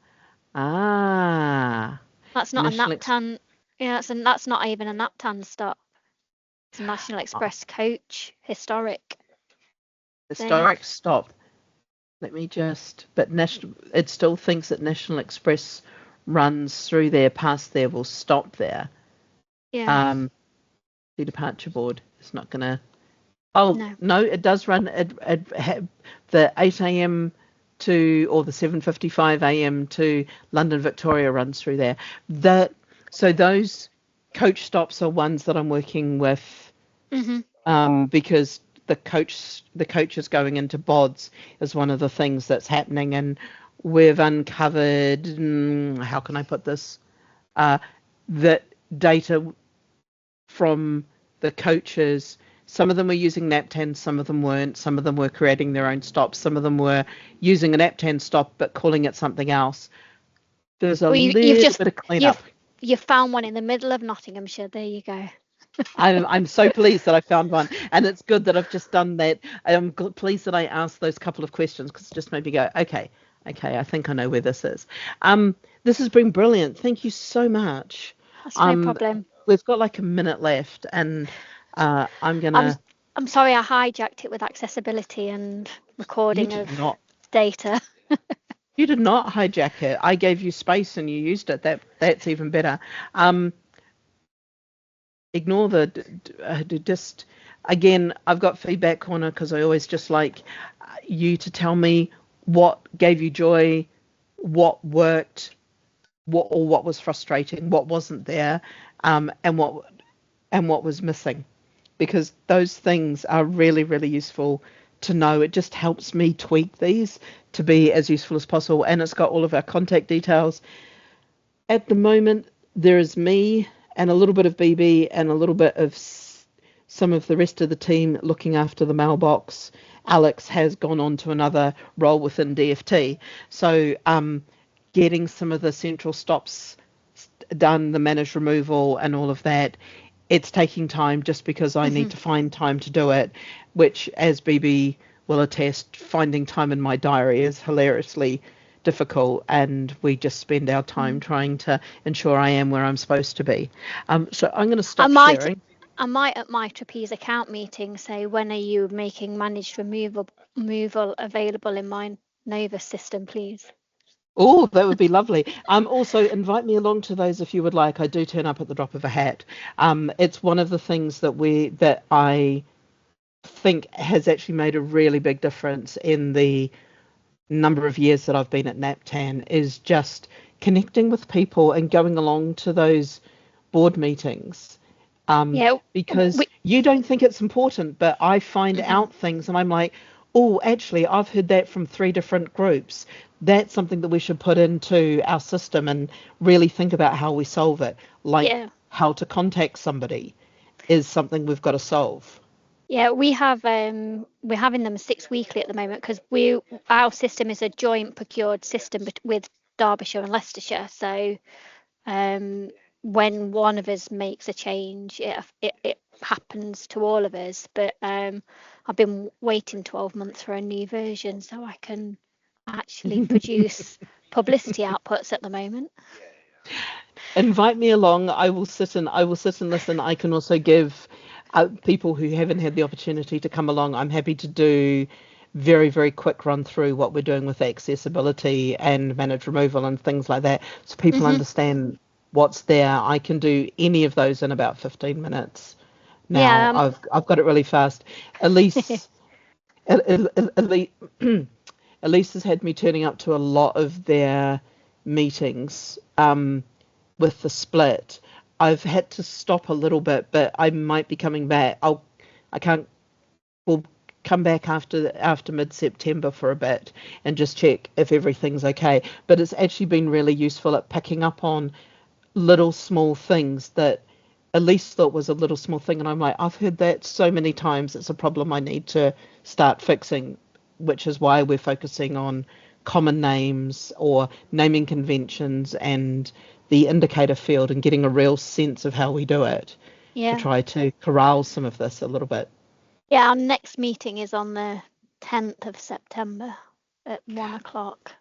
not a Naptan. That's not even a Naptan stop. It's a National Express coach historic stop. Let me just. But it still thinks that National Express runs through there, past there, will stop there. Yeah. weekly departure board. It's not going to. Oh, no, it does run the 8 a.m. to, or the 7:55 a.m. to London Victoria runs through there. So those coach stops are ones that I'm working with, because the coach is going into BODS is one of the things that's happening, and we've uncovered, how can I put this, that data from the coaches. Some of them were using NAPTAN, some of them weren't. Some of them were creating their own stops. Some of them were using a NAPTAN stop but calling it something else. There's a little bit of cleanup. You found one in the middle of Nottinghamshire. There you go. I'm so pleased that I found one, and it's good that I've just done that. I'm pleased that I asked those couple of questions, because it just made me go, okay, I think I know where this is. This has been brilliant. Thank you so much. That's no problem. We've got like a minute left, and I'm sorry I hijacked it with accessibility and recording of data. You did not hijack it. I gave you space and you used it. That's even better. Ignore just again, I've got feedback corner, because I always just like you to tell me what gave you joy, what worked, what was frustrating, what wasn't there, and what was missing. Because those things are really, really useful to know. It just helps me tweak these to be as useful as possible. And it's got all of our contact details. At the moment, there is me and a little bit of BB and a little bit of some of the rest of the team looking after the mailbox. Alex has gone on to another role within DFT. So getting some of the central stops done, the managed removal and all of that, it's taking time, just because I need to find time to do it, which, as BB will attest, finding time in my diary is hilariously difficult, and we just spend our time trying to ensure I am where I'm supposed to be. So I'm going to stop sharing. I might at my Trapeze account meeting say, when are you making managed removal available in my Novus system, please? Oh, that would be lovely. Also, invite me along to those if you would like. I do turn up at the drop of a hat. It's one of the things that I think has actually made a really big difference in the number of years that I've been at NAPTAN, is just connecting with people and going along to those board meetings. Because you don't think it's important, but I find out things and I'm like, oh, actually, I've heard that from 3 different groups. That's something that we should put into our system and really think about how we solve it. How to contact somebody is something we've got to solve. Yeah, we're having them 6 weekly at the moment, because our system is a joint procured system with Derbyshire and Leicestershire. So when one of us makes a change, it happens to all of us. But I've been waiting 12 months for a new version so I can actually produce publicity outputs at the moment. Invite me along. I will sit and listen. I can also give people who haven't had the opportunity to come along, I'm happy to do very, very quick run through what we're doing with accessibility and managed removal and things like that, so people understand what's there. I can do any of those in about 15 minutes now. I've got it really fast. Elise has had me turning up to a lot of their meetings with the split. I've had to stop a little bit, but I might be coming back. We'll come back after mid-September for a bit and just check if everything's okay. But it's actually been really useful at picking up on little small things that Elise thought was a little small thing, and I'm like, I've heard that so many times. It's a problem I need to start fixing, which is why we're focusing on common names or naming conventions and the indicator field and getting a real sense of how we do it. To try to corral some of this a little bit. Yeah, our next meeting is on the 10th of September at 1 o'clock.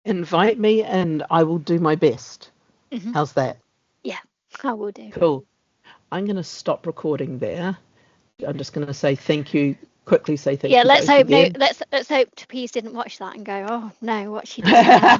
Invite me and I will do my best. How's that? Yeah, I will do. Cool. I'm going to stop recording there. I'm just going to say thank you. Quickly say thank you. Yeah, let's hope Trapeze didn't watch that and go, oh no, what's she doing now?